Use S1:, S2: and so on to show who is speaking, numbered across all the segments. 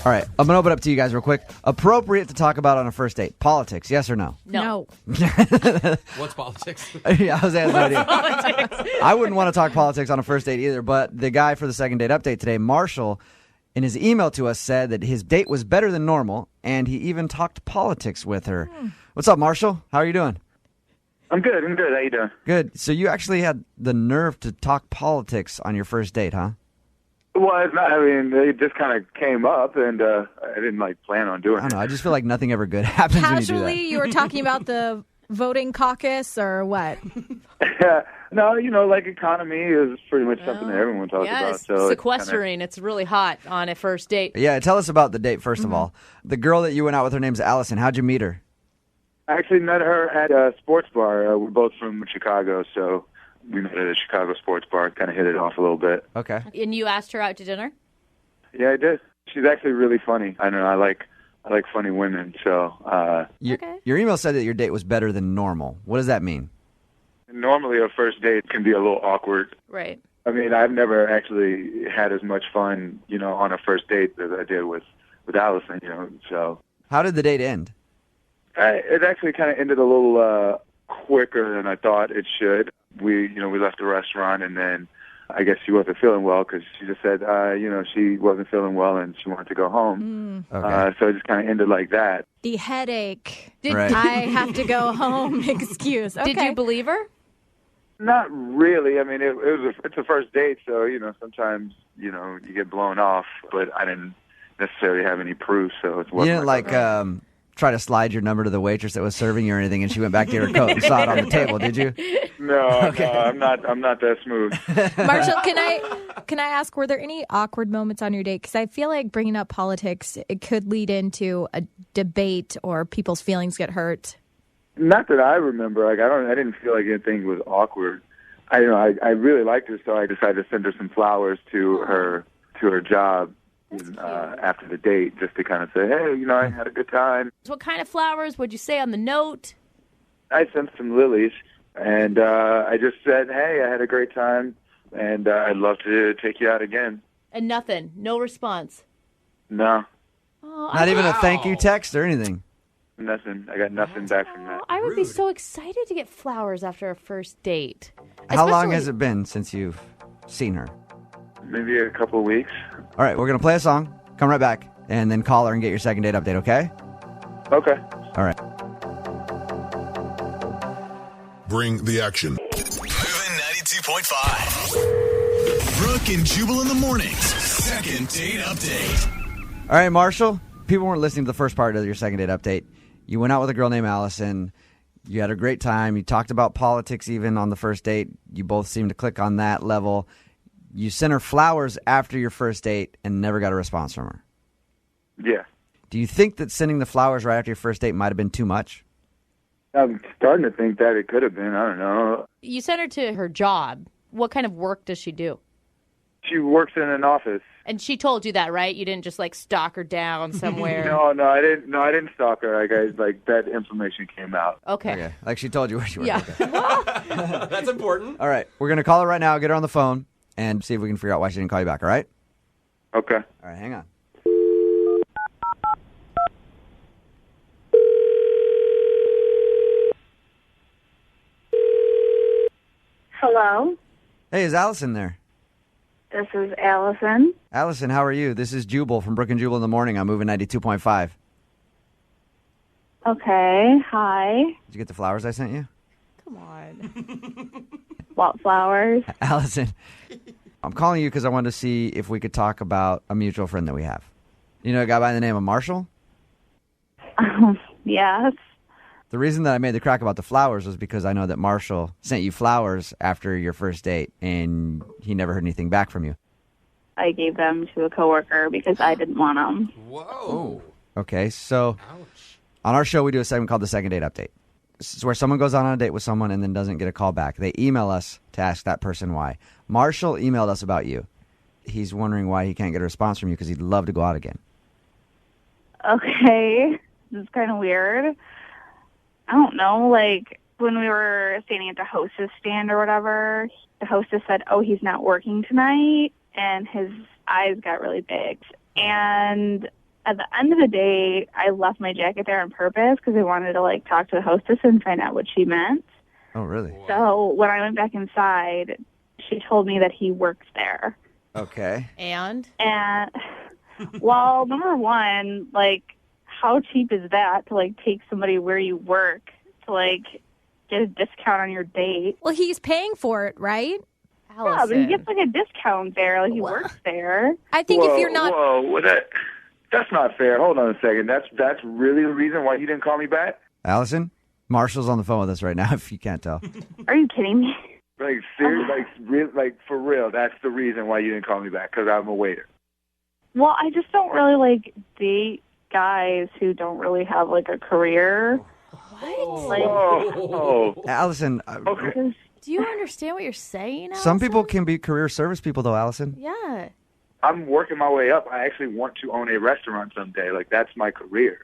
S1: All right, I'm going to open up to you guys real quick. Appropriate to talk about on a first date. Politics, yes or no?
S2: No.
S3: What's politics?
S1: Yeah, I was asking. I wouldn't want to talk politics on a first date either, but the guy for the second date update today, Marshall, in his email to us said that his date was better than normal, and he even talked politics with her. What's up, Marshall? How are you doing?
S4: I'm good. How you doing?
S1: Good. So you actually had the nerve to talk politics on your first date, huh?
S4: Well, it's not, it just kind of came up, and I didn't, plan on doing
S1: I don't
S4: it.
S1: know. I just feel like nothing ever good happens when you do
S2: Casually,
S1: that.
S2: you were talking about the voting caucus or what?
S4: No, economy is pretty much something that everyone talks about. So
S5: sequestering. It's really hot on a first date.
S1: Yeah, tell us about the date, first of all. The girl that you went out with, her name's Allison. How'd you meet her?
S4: I actually met her at a sports bar. We're both from Chicago, so we met at a Chicago sports bar, kind of hit it off a little bit.
S1: Okay.
S5: And you asked her out to dinner?
S4: Yeah, I did. She's actually really funny. I don't know. I like funny women. So
S1: Your email said that your date was better than normal. What does that mean?
S4: normally a first date can be a little awkward.
S5: Right.
S4: I mean, I've never actually had as much fun, on a first date as I did with Allison. So
S1: How did the date end?
S4: it actually kind of ended a little quicker than I thought it should. We left the restaurant, and then I guess she wasn't feeling well because she just said, she wasn't feeling well and she wanted to go home.
S1: Okay.
S4: So it just kind of ended like that.
S2: The headache.
S1: Right.
S2: I have to go home excuse. Okay.
S5: Did you believe her?
S4: Not really. I mean, it's a first date, so sometimes you get blown off, but I didn't necessarily have any proof, so it wasn't.
S1: You didn't try to slide your number to the waitress that was serving you or anything, and she went back to her coat and saw it on the table, did you?
S4: No, I'm not that smooth.
S2: Marshall, can I ask, were there any awkward moments on your date? Because I feel like bringing up politics, it could lead into a debate or people's feelings get hurt.
S4: Not that I remember. I didn't feel like anything was awkward. I really liked her, so I decided to send her some flowers to her job after the date, just to kind of say, hey, I had a good time.
S5: What kind of flowers would you say on the note?
S4: I sent some lilies, and I just said, hey, I had a great time, and I'd love to take you out again.
S5: And nothing. No response.
S4: No,
S5: Oh,
S1: Not even a thank you text or anything.
S4: nothing. I got nothing back from that.
S5: I would be so excited to get flowers after a first date.
S1: How long has it been since you've seen her?
S4: Maybe a couple of weeks.
S1: All right, we're going to play a song, come right back, and then call her and get your second date update, okay?
S4: Okay.
S1: All right.
S6: Bring the action.
S7: Moving 92.5. Brooke and Jubal in the mornings. Second date update.
S1: All right, Marshall, people weren't listening to the first part of your second date update. You went out with a girl named Allison. You had a great time. You talked about politics even on the first date. You both seemed to click on that level. You sent her flowers after your first date and never got a response from her.
S4: Yeah.
S1: Do you think that sending the flowers right after your first date might have been too much?
S4: I'm starting to think that it could have been. I don't know.
S5: You sent her to her job. What kind of work does she do?
S4: She works in an office.
S5: And she told you that, right? You didn't just stalk her down somewhere.
S4: No, I didn't. No, I didn't stalk her. That information came out.
S5: Okay.
S1: Like she told you where she worked.
S5: Yeah.
S1: Okay.
S3: That's important.
S1: All right. We're going to call her right now, get her on the phone, and see if we can figure out why she didn't call you back, all right?
S4: Okay.
S1: All right, hang on.
S8: Hello,
S1: Hey, is Allison there?
S8: this is Allison.
S1: Allison, how are you? This is Jubal from Brooke and Jubal in the morning. I'm moving 92.5.
S8: Okay, hi.
S1: Did you get the flowers I sent you?
S5: Come on.
S8: What flowers?
S1: Allison, I'm calling you because I wanted to see if we could talk about a mutual friend that we have. You know a guy by the name of Marshall?
S8: Yes.
S1: The reason that I made the crack about the flowers was because I know that Marshall sent you flowers after your first date, and he never heard anything back from you.
S8: I gave them to a coworker because I didn't want them.
S3: Whoa.
S1: Okay, so
S3: Ouch.
S1: on our show, we do a segment called the Second Date Update. This is where someone goes on a date with someone and then doesn't get a call back. They email us to ask that person why. Marshall emailed us about you. He's wondering why he can't get a response from you because he'd love to go out again.
S8: Okay, this is kind of weird. I don't know, when we were standing at the hostess stand or whatever, the hostess said, oh, he's not working tonight, and his eyes got really big. And at the end of the day, I left my jacket there on purpose because I wanted to, like, talk to the hostess and find out what she meant.
S1: Oh, really?
S8: So when I went back inside, she told me that he works there.
S1: Okay.
S5: And?
S8: And, well, number one, like, how cheap is that to, like, take somebody where you work to, like, get a discount on your date?
S2: Well, he's paying for it, right?
S8: Yeah, but he gets, like, a discount there. Like, he works there.
S2: I think if you're not...
S4: Whoa, that's not fair. Hold on a second. That's really the reason why you didn't call me back?
S1: Allison, Marshall's on the phone with us right now, if you can't tell.
S8: Are you kidding me?
S4: Like, seriously, like, for real, that's the reason why you didn't call me back, because I'm a waiter.
S8: Well, I just don't really, like, date guys who don't really have, like, a career.
S5: What?
S8: Like,
S4: Oh.
S1: Allison,
S4: Okay.
S5: Do you understand what you're saying, Allison?
S1: some people can be career service people, though, Allison.
S5: Yeah.
S4: I'm working my way up. I actually want to own a restaurant someday. Like, that's my career.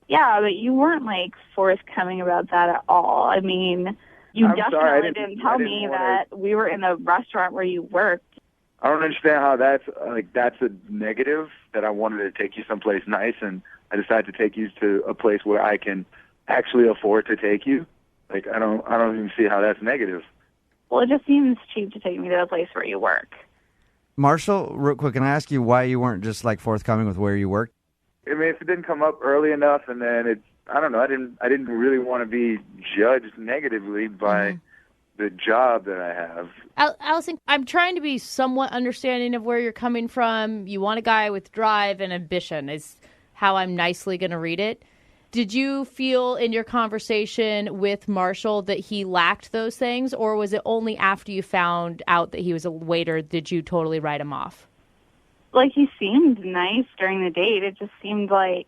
S8: yeah, but you weren't, like, forthcoming about that at all. I mean, you
S4: I'm
S8: definitely
S4: sorry, I
S8: didn't
S4: didn't
S8: tell me
S4: wanna-
S8: that we were in the restaurant where you worked.
S4: I don't understand how that's a negative, that I wanted to take you someplace nice, and I decided to take you to a place where I can actually afford to take you. Like, I don't even see how that's negative.
S8: Well, it just seems cheap to take me to the place where you work.
S1: Marshall, real quick, can I ask you why you weren't just, like, forthcoming with where you worked?
S4: I mean, if it didn't come up early enough, and then I don't know, I didn't really want to be judged negatively by the job that I have.
S5: Allison, I'm trying to be somewhat understanding of where you're coming from. You want a guy with drive and ambition is how I'm nicely going to read it. Did you feel in your conversation with Marshall that he lacked those things, or was it only after you found out that he was a waiter did you totally write him off?
S8: Like, he seemed nice during the date. It just seemed like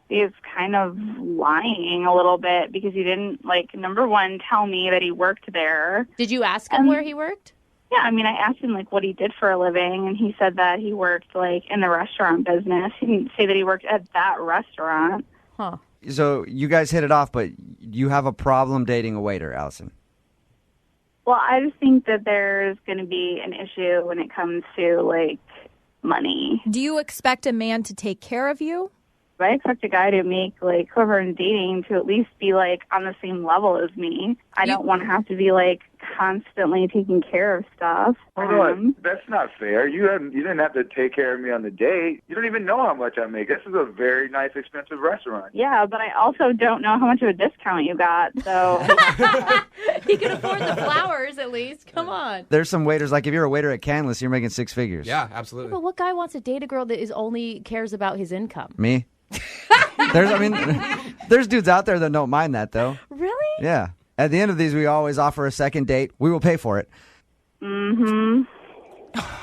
S8: he was kind of lying a little bit because he didn't, like, number one, tell me that he worked there.
S5: Did you ask him where he worked?
S8: Yeah, I mean, I asked him, like, what he did for a living, and he said that he worked, like, in the restaurant business. He didn't say that he worked at that restaurant.
S5: Huh.
S1: So you guys hit it off, but you have a problem dating a waiter, Allison.
S8: Well, I just think that there's going to be an issue when it comes to, like, money.
S2: Do you expect a man to take care of you?
S8: I expect a guy to make, like, whoever I'm dating to at least be, like, on the same level as me. I don't want to have to be, like, constantly taking care of stuff.
S4: Hold on. That's not fair. You didn't have to take care of me on the date. You don't even know how much I make. This is a very nice, expensive restaurant.
S8: Yeah, but I also don't know how much of a discount you got, so...
S5: He can afford the flowers at least. Come on.
S1: There's some waiters, like if you're a waiter at Canlis, you're making six figures.
S3: Yeah, absolutely.
S5: But what guy wants to date a girl that is only cares about his income?
S1: Me? There's dudes out there that don't mind that, though.
S5: Really?
S1: Yeah. At the end of these, we always offer a second date. We will pay for it.
S8: Mm-hmm.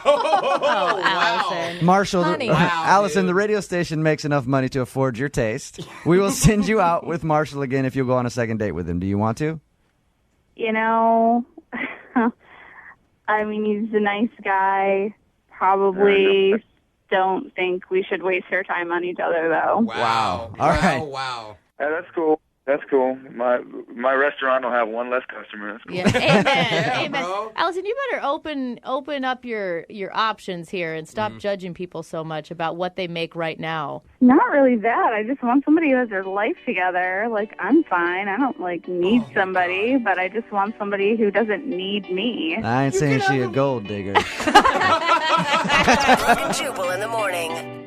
S5: Oh, Allison.
S1: Marshall,
S2: Honey.
S3: Wow,
S1: Allison,
S3: dude.
S1: the radio station makes enough money to afford your taste. We will send you out with Marshall again if you'll go on a second date with him. Do you want to?
S8: You know, I mean, he's a nice guy. Probably don't think we should waste our time on each other, though.
S3: Wow.
S1: All right.
S3: Wow.
S4: Yeah, that's cool. That's cool. My restaurant will have one less customer. That's cool.
S5: Yeah. Amen.
S3: Yeah,
S5: Amen.
S3: bro.
S5: Allison, you better open up your options here and stop judging people so much about what they make right now.
S8: Not really that. I just want somebody who has their life together. Like, I'm fine. I don't, like, need somebody, but I just want somebody who doesn't need me.
S1: I ain't saying she a gold digger.
S9: Brooke and Jubal in the morning.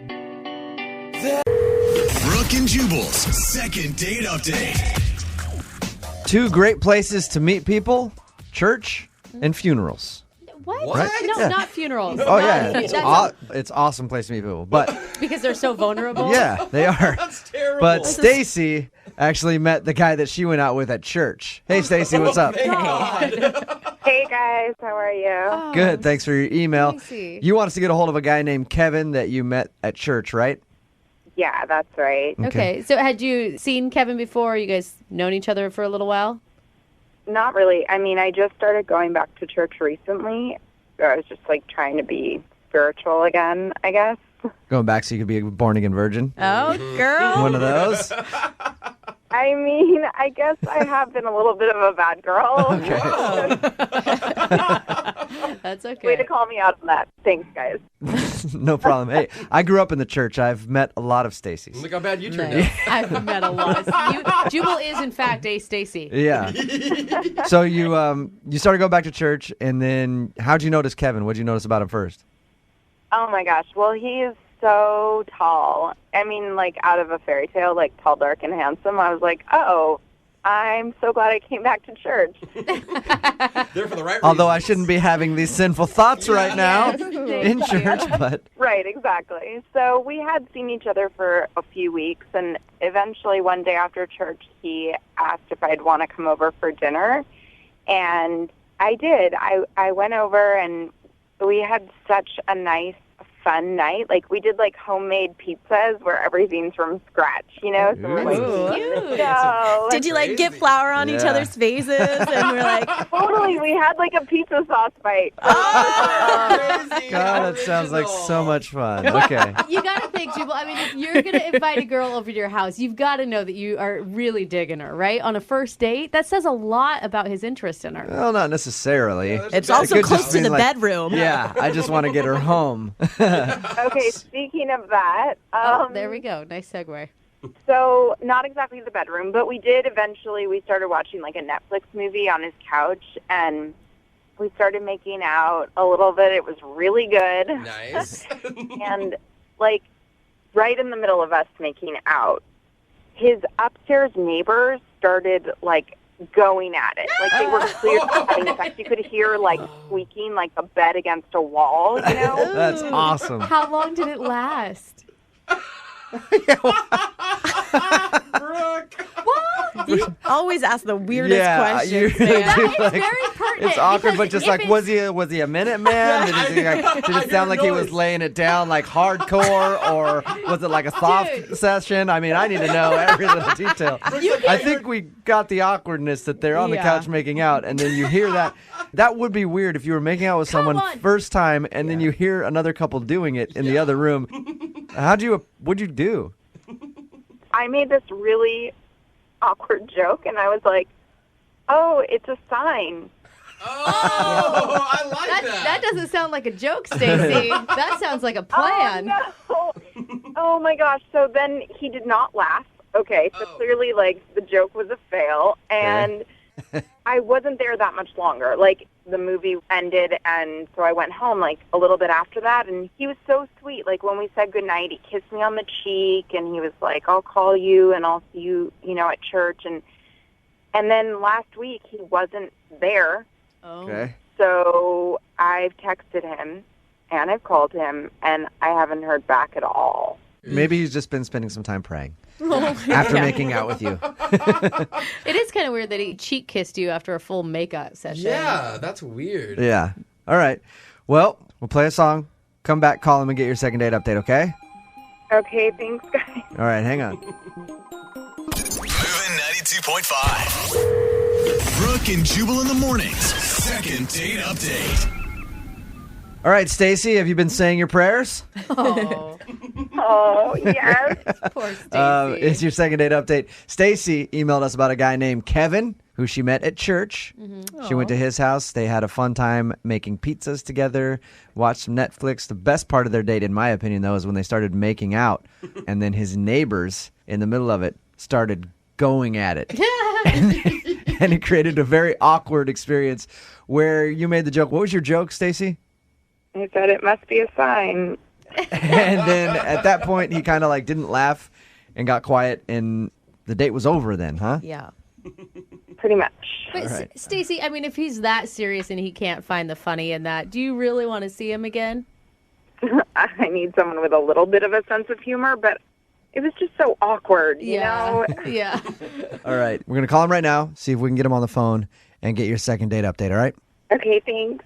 S7: Brooke and Jubal's second date update.
S1: Two great places to meet people, church and funerals.
S5: What?
S3: What?
S5: No,
S1: Yeah.
S5: not funerals.
S1: Oh, yeah.
S5: That's
S1: It's awesome place to meet people. But,
S5: because they're so vulnerable.
S1: yeah, they are.
S3: That's terrible.
S1: But Stacy actually met the guy that she went out with at church. Hey, Stacy, what's up?
S3: Thank God.
S8: Hey, guys. How are you?
S1: Good. Thanks for your email.
S5: Stacy.
S1: You want us to get a hold of a guy named Kevin that you met at church, right?
S8: Yeah, that's right.
S5: Okay. So had you seen Kevin before? You guys known each other for a little while?
S10: Not really. I mean, I just started going back to church recently. I was just, like, trying to be spiritual again, I guess.
S1: Going back so you could be a born-again virgin?
S2: Oh, girl.
S1: One of those?
S10: I mean, I guess I have been a little bit of a bad girl.
S5: That's okay.
S10: Way to call me out on that. Thanks, guys.
S1: No problem. Hey, I grew up in the church. I've met a lot of Stacys.
S3: Look how bad you turned out.
S5: I've met a lot. Jubal is, in fact, a Stacy.
S1: Yeah. So you started going back to church, and then how'd you notice Kevin? What'd you notice about him first?
S10: Oh, my gosh. Well, he is so tall. I mean, like, out of a fairy tale, like, tall, dark, and handsome. I was like, oh, I'm so glad I came back to church.
S3: There for the right
S1: Although I
S3: reasons.
S1: shouldn't be having these sinful thoughts right now in church, but
S10: Right, exactly. So we had seen each other for a few weeks, and eventually one day after church, he asked if I'd want to come over for dinner, and I did. I went over, and we had such a nice, fun night. Like, we did, like, homemade pizzas where everything's from scratch, you know? So we're like,
S5: Cute.
S10: so
S2: Did you like get flour on each
S1: Yeah.
S2: other's faces? And we're like,
S10: totally, we had, like, a pizza sauce fight.
S3: Crazy.
S1: God, that sounds like so much fun. Okay.
S5: You got to think, Jubal. I mean, if you're going to invite a girl over to your house, you've got to know that you are really digging her, right? On a first date, that says a lot about his interest in her.
S1: Well, not necessarily.
S2: it's
S1: It
S2: also
S1: could
S2: close
S1: just
S2: to
S1: mean,
S2: the
S1: like,
S2: bedroom.
S1: Yeah, I just want to get her home.
S10: Okay, speaking of that,
S5: There we go. Nice segue.
S10: so not exactly the bedroom, but we started watching like a Netflix movie on his couch, and we started making out a little bit. It was really good.
S3: Nice.
S10: And like right in the middle of us making out, his upstairs neighbors started like going at it. Like they were clearly having sex. You could hear like squeaking like a bed against a wall, you know?
S1: That's awesome.
S5: How long did it last?
S3: Brooke.
S2: You always ask the weirdest questions.
S1: you really
S2: man.
S1: do,
S5: It's
S1: like,
S5: very pertinent.
S1: it's awkward, but
S5: because
S1: just
S5: if
S1: like,
S5: it's-
S1: was he a minute man? Did it sound like he was laying it down like hardcore, or was it like a soft session? I mean, I need to know every little detail. I think we got the awkwardness that they're on the
S2: Yeah.
S1: couch making out, and then you hear that. That would be weird if you were making out with someone
S5: on.
S1: first time, and then you hear another couple doing it in the other room. What'd you do?
S10: I made this really awkward joke, and I was like, oh, it's a sign.
S3: Oh, I like that.
S5: That doesn't sound like a joke, Stacey. That sounds like a plan.
S10: Oh, no. Oh, my gosh. So then he did not laugh. Okay, so clearly, like, the joke was a fail, and I wasn't there that much longer. Like, the movie ended, and so I went home, like, a little bit after that, and he was so sweet. Like, when we said goodnight, he kissed me on the cheek, and he was like, I'll call you, and I'll see you, you know, at church. And then last week, he wasn't there,
S1: Okay.
S10: so I've texted him, and I've called him, and I haven't heard back at all.
S1: Maybe he's just been spending some time praying after making out with you.
S5: It is kind of weird that he cheek kissed you after a full makeup session.
S3: Yeah, that's weird.
S1: Yeah. All right. Well, we'll play a song. Come back, call him, and get your second date update, okay?
S10: Okay, thanks, guys.
S1: All right, hang on.
S7: Moving 92.5. Brooke and Jubal in the mornings. Second date update.
S1: All right, Stacy, have you been saying your prayers?
S5: Oh,
S10: Oh, yes.
S5: poor Stacey.
S1: It's your second date update. Stacy emailed us about a guy named Kevin, who she met at church. She went to his house. They had a fun time making pizzas together, watched some Netflix. The best part of their date, in my opinion, though, is when they started making out, and then his neighbors, in the middle of it, started going at it. And it created a very awkward experience where you made the joke. What was your joke, Stacy?
S10: He said it must be a sign.
S1: And then at that point, he kind of like didn't laugh and got quiet, and the date was over then, huh?
S5: Yeah.
S10: Pretty much.
S5: But
S1: All right.
S5: Stacey, I mean, if he's that serious and he can't find the funny in that, do you really want to see him again?
S10: I need someone with a little bit of a sense of humor, but it was just so awkward, you know?
S5: Yeah.
S1: All right. We're going to call him right now, see if we can get him on the phone and get your second date update, all right?
S10: Okay, thanks.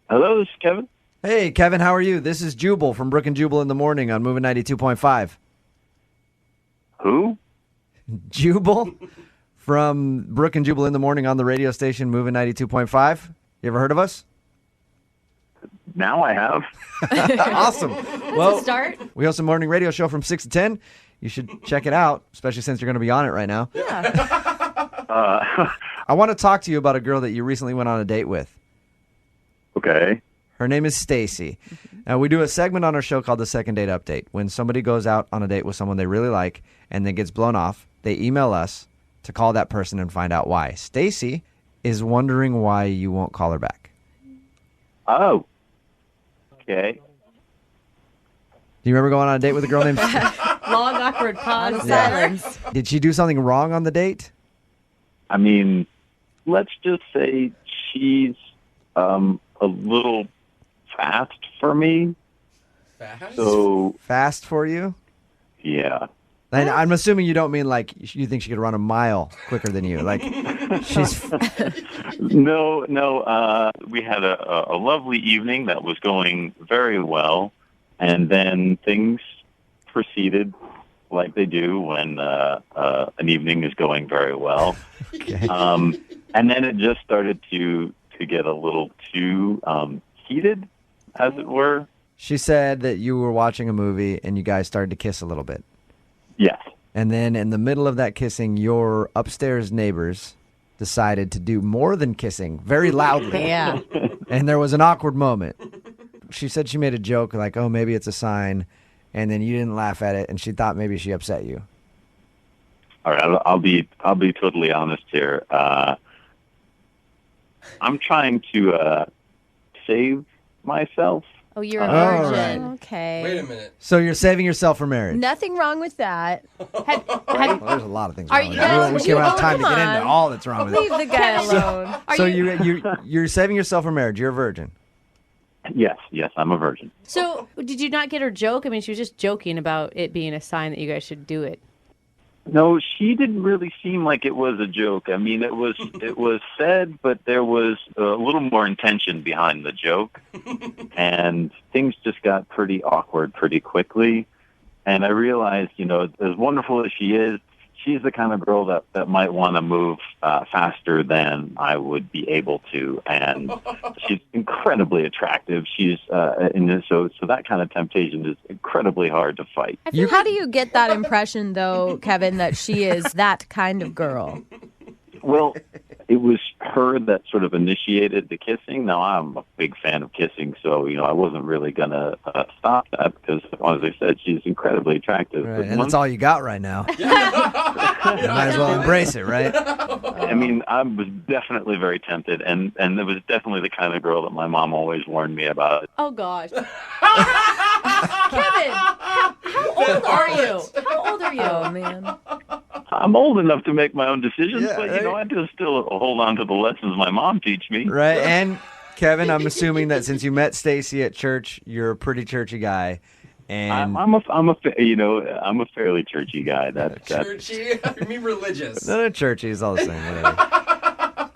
S11: Hello, this is Kevin.
S1: Hey, Kevin, how are you? This is Jubal from Brooke and Jubal in the morning on Moving 92.5.
S11: Who?
S1: Jubal from Brooke and Jubal in the morning on the radio station Moving 92.5. You ever heard of us?
S11: now I have.
S1: Awesome.
S5: That's a start.
S1: We host a morning radio show from 6 to 10. You should check it out, especially since you're going to be on it right now.
S5: Yeah.
S1: I want to talk to you about a girl that you recently went on a date with.
S11: Okay.
S1: Her name is Stacy. Now, we do a segment on our show called the Second Date Update. When somebody goes out on a date with someone they really like and then gets blown off, they email us to call that person and find out why. Stacy is wondering why you won't call her back.
S11: Oh. Okay.
S1: Do you remember going on a date with a girl named
S5: Long, awkward pause.
S2: Silence.
S1: Did she do something wrong on the date?
S11: I mean, let's just say she's a little fast for me.
S3: Fast?
S11: So,
S1: Fast for you?
S11: yeah.
S1: And I'm assuming you don't mean like you think she could run a mile quicker than you. Like she's
S11: No. We had a lovely evening that was going very well, and then things proceeded like they do when an evening is going very well.
S1: Okay.
S11: And then it just started to get a little too heated, as it were.
S1: She said that you were watching a movie and you guys started to kiss a little bit.
S11: Yes.
S1: And then in the middle of that kissing, your upstairs neighbors decided to do more than kissing very loudly.
S2: Yeah.
S1: And there was an awkward moment. She said she made a joke like, oh, maybe it's a sign. And then you didn't laugh at it. And she thought maybe she upset you.
S11: All right, I'll be totally honest here. I'm trying to save myself.
S5: Oh, you're a
S1: All
S5: virgin.
S1: right.
S2: Okay.
S3: Wait a minute.
S1: So you're saving yourself for marriage.
S2: Nothing wrong with that.
S1: Well, there's a lot of things
S5: Are
S1: wrong
S5: you
S1: with it.
S5: guys-
S1: We can't have time to
S2: come
S1: get into
S2: on.
S1: all that's wrong with
S2: Leave
S1: it.
S2: the guy alone.
S1: So you're saving yourself for marriage. You're a virgin.
S11: Yes, I'm a virgin.
S5: So, did you not get her joke? I mean, she was just joking about it being a sign that you guys should do it.
S11: No, she didn't really seem like it was a joke. I mean, it was said, but there was a little more intention behind the joke, and things just got pretty awkward pretty quickly. And I realized, as wonderful as she is, she's the kind of girl that might want to move faster than I would be able to, and she's incredibly attractive. She's so that kind of temptation is incredibly hard to fight.
S2: How do you get that impression, though, Kevin, that she is that kind of girl?
S11: Well, it was her that sort of initiated the kissing. Now, I'm a big fan of kissing, so, I wasn't really going to stop that because, as I said, she's incredibly attractive.
S1: Right,
S11: But
S1: and that's all you got right now. You might as well embrace it, right?
S11: I mean, I was definitely very tempted, and it was definitely the kind of girl that my mom always warned me about.
S5: Oh, gosh. Kevin, how old are you? How old are you?
S2: Oh, man.
S11: I'm old enough to make my own decisions,
S1: Yeah,
S11: but,
S1: right.
S11: I just still hold on to the lessons my mom teach me.
S1: Right, and Kevin, I'm assuming that since you met Stacy at church, you're a pretty churchy guy, and
S11: I'm a fairly churchy guy. That's
S3: Churchy? You mean religious?
S1: no, churchy is all the same. Whatever.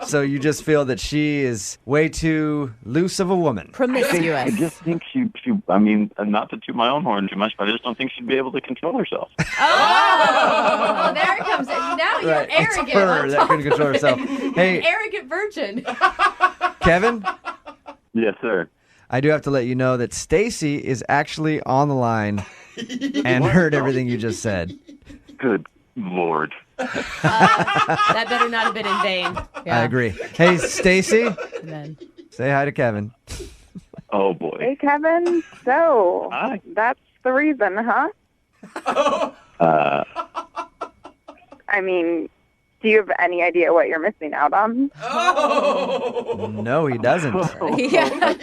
S1: So you just feel that she is way too loose of a woman.
S11: I
S2: Promiscuous.
S11: just think she, I mean, not to toot my own horn too much, but I just don't think she'd be able to control herself.
S5: Oh, there it comes. Now you're
S1: Right, it's
S5: arrogant.
S1: her that couldn't control herself. Hey,
S5: Arrogant virgin.
S1: Kevin,
S11: Yes, sir.
S1: I do have to let you know that Stacy is actually on the line and heard everything you just said.
S11: Good Lord.
S5: That better not have been in vain.
S1: I agree. Hey, Stacy,
S5: Then.
S1: say hi to Kevin.
S11: Oh, boy.
S10: Hey, Kevin. So,
S11: Hi.
S10: that's the reason, huh? I mean, do you have any idea what you're missing out on?
S1: No, he doesn't.
S2: Yeah.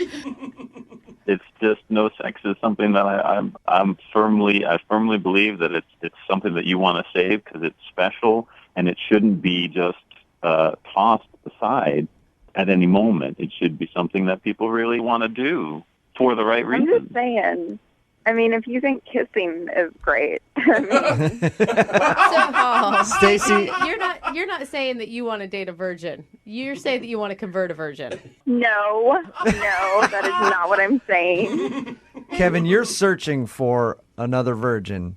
S11: It's just no sex is something that I firmly believe that it's something that you want to save because it's special and it shouldn't be just tossed aside at any moment. It should be something that people really want to do for the right
S10: I'm
S11: reason.
S10: just saying. I mean, if you think kissing is great, I mean,
S1: Stacy,
S5: You're not saying that you want to date a virgin. You're saying that you want to convert a virgin.
S10: no, that is not what I'm saying.
S1: Kevin, you're searching for another virgin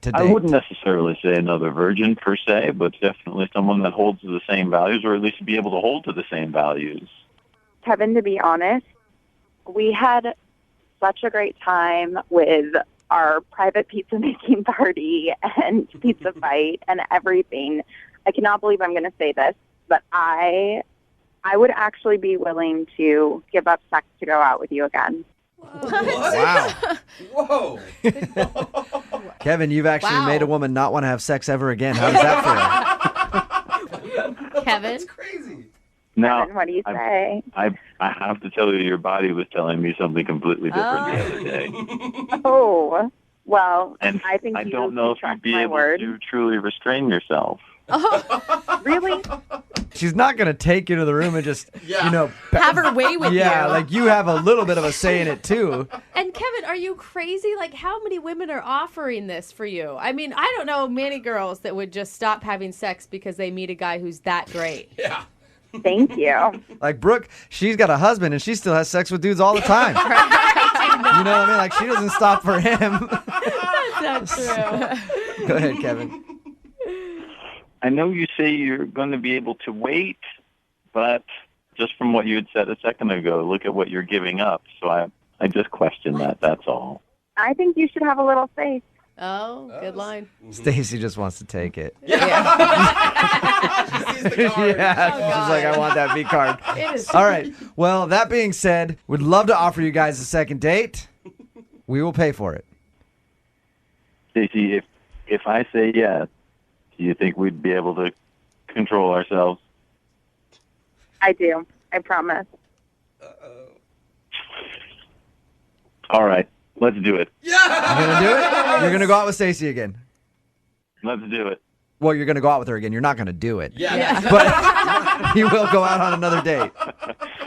S1: to date.
S11: I wouldn't necessarily say another virgin per se, but definitely someone that holds to the same values or at least be able to hold to the same values.
S10: Kevin, to be honest,
S8: we had such a great time with our private pizza making party and pizza fight and everything. I cannot believe I'm going to say this, but I would actually be willing to give up sex to go out with you again.
S1: Wow.
S3: Whoa.
S1: Kevin, you've actually made a woman not want to have sex ever again. How does that feel?
S5: Kevin?
S3: That's crazy.
S11: Now,
S8: Kevin, what do you say?
S11: I have to tell you, your body was telling me something completely different the other day.
S8: Oh, well,
S11: And
S8: I think
S11: I
S8: you
S11: don't know if
S8: trust
S11: you'd be
S8: my
S11: able
S8: word.
S11: to truly restrain yourself.
S8: Really?
S1: She's not going to take you to the room and just,
S2: Have her way with you.
S1: yeah, like you have a little bit of a say in it too.
S5: And Kevin, are you crazy? Like, how many women are offering this for you? I mean, I don't know many girls that would just stop having sex because they meet a guy who's that great.
S3: Yeah.
S8: Thank you.
S1: Like Brooke, she's got a husband and she still has sex with dudes all the time. You know what I mean? Like she doesn't stop for him.
S5: That's not true.
S1: Go ahead, Kevin.
S11: I know you say you're going to be able to wait, but just from what you had said a second ago, look at what you're giving up. So I just question that, that's all.
S8: I think you should have a little faith.
S5: Oh, good line.
S1: Stacy just wants to take it.
S3: She sees the card.
S1: Yeah, she's like, I want that V card. All right. Well, that being said, we'd love to offer you guys a second date. We will pay for it.
S11: Stacey, if I say yes, do you think we'd be able to control ourselves?
S8: I do. I promise.
S11: All right, let's do it.
S1: You're gonna do it? You're gonna go out with Stacy again.
S11: Let's do it.
S1: Well, you're gonna go out with her again. You're not gonna do it.
S3: Yeah.
S1: But you will go out on another date.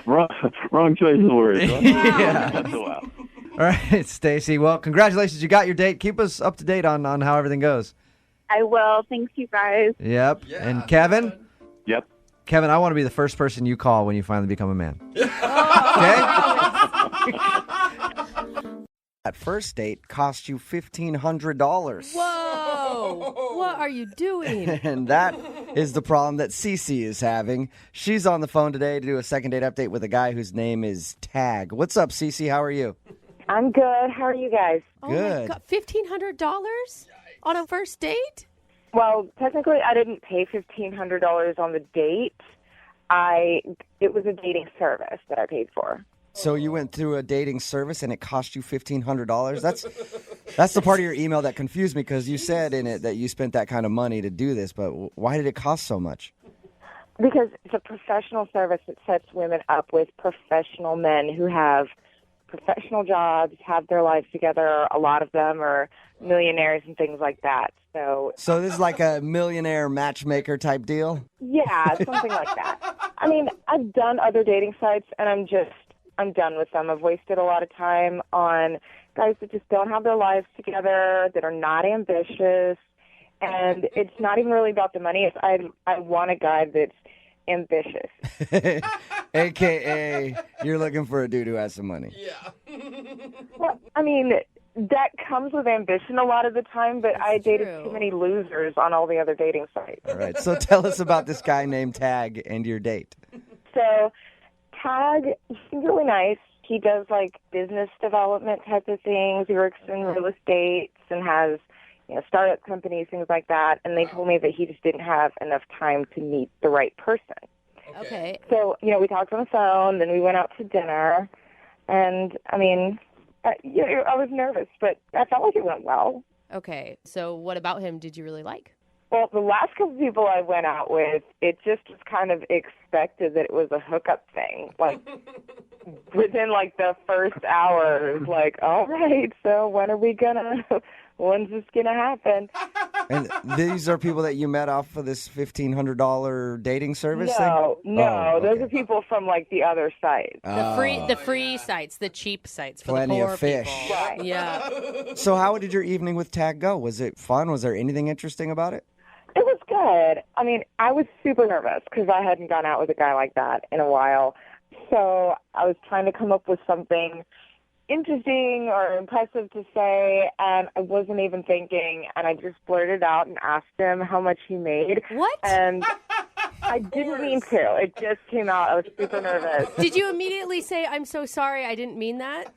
S11: Wrong choice of words. Huh?
S1: Yeah.
S11: Let's go out.
S1: All right, Stacy. Well, congratulations. You got your date. Keep us up to date on how everything goes.
S8: I will. Thanks, you guys.
S1: Yep.
S3: Yeah,
S1: And Kevin?
S11: Yep.
S1: Kevin, I want to be the first person you call when you finally become a man. Okay? That first date cost you $1,500.
S5: Whoa. What are you doing?
S1: And that is the problem that Cece is having. She's on the phone today to do a second date update with a guy whose name is Tag. What's up, Cece? How are you?
S10: I'm good. How are you guys?
S1: Good.
S5: Oh, my God. $1,500 on a first date?
S10: Well, technically, I didn't pay $1,500 on the date. It was a dating service that I paid for.
S1: So you went through a dating service and it cost you $1,500? That's the part of your email that confused me because you said in it that you spent that kind of money to do this, but why did it cost so much?
S10: Because it's a professional service that sets women up with professional men who have professional jobs, have their lives together. A lot of them are millionaires and things like that. So
S1: this is like a millionaire matchmaker type deal?
S10: yeah, something like that. I mean, I've done other dating sites, and I'm done with them. I've wasted a lot of time on guys that just don't have their lives together, that are not ambitious, and it's not even really about the money. It's I want a guy that's ambitious.
S1: AKA, you're looking for a dude who has some money.
S3: Yeah.
S10: Well, I mean, that comes with ambition a lot of the time, but I dated too many losers on all the other dating sites.
S1: All right, so tell us about this guy named Tag and your date.
S10: So Tag, he's really nice. He does like business development type of things. He works in real estate and has, startup companies, things like that. And they told me that he just didn't have enough time to meet the right person.
S5: Okay.
S10: So, we talked on the phone, then we went out to dinner. And, I mean, I was nervous, but I felt like it went well.
S5: Okay. So what about him did you really like?
S10: Well, the last couple people I went out with, it just was kind of expected that it was a hookup thing. Like, within, the first hour, it was like, all right, so when's this going to happen?
S1: And these are people that you met off of this $1,500 dating service thing?
S10: No,
S1: Oh,
S10: those
S1: okay.
S10: are people from, the other side.
S5: The free sites, the cheap sites for
S1: Plenty
S5: the poor
S1: of fish.
S5: people.
S10: Right.
S5: Yeah.
S1: So how did your evening with Tag go? Was it fun? Was there anything interesting about it?
S10: It was good. I mean, I was super nervous because I hadn't gone out with a guy like that in a while. So I was trying to come up with something interesting or impressive to say, and I wasn't even thinking, and I just blurted out and asked him how much he made.
S5: What?
S10: And I didn't mean to. It just came out. I was super nervous.
S12: Did you immediately say, I'm so sorry, I didn't mean that?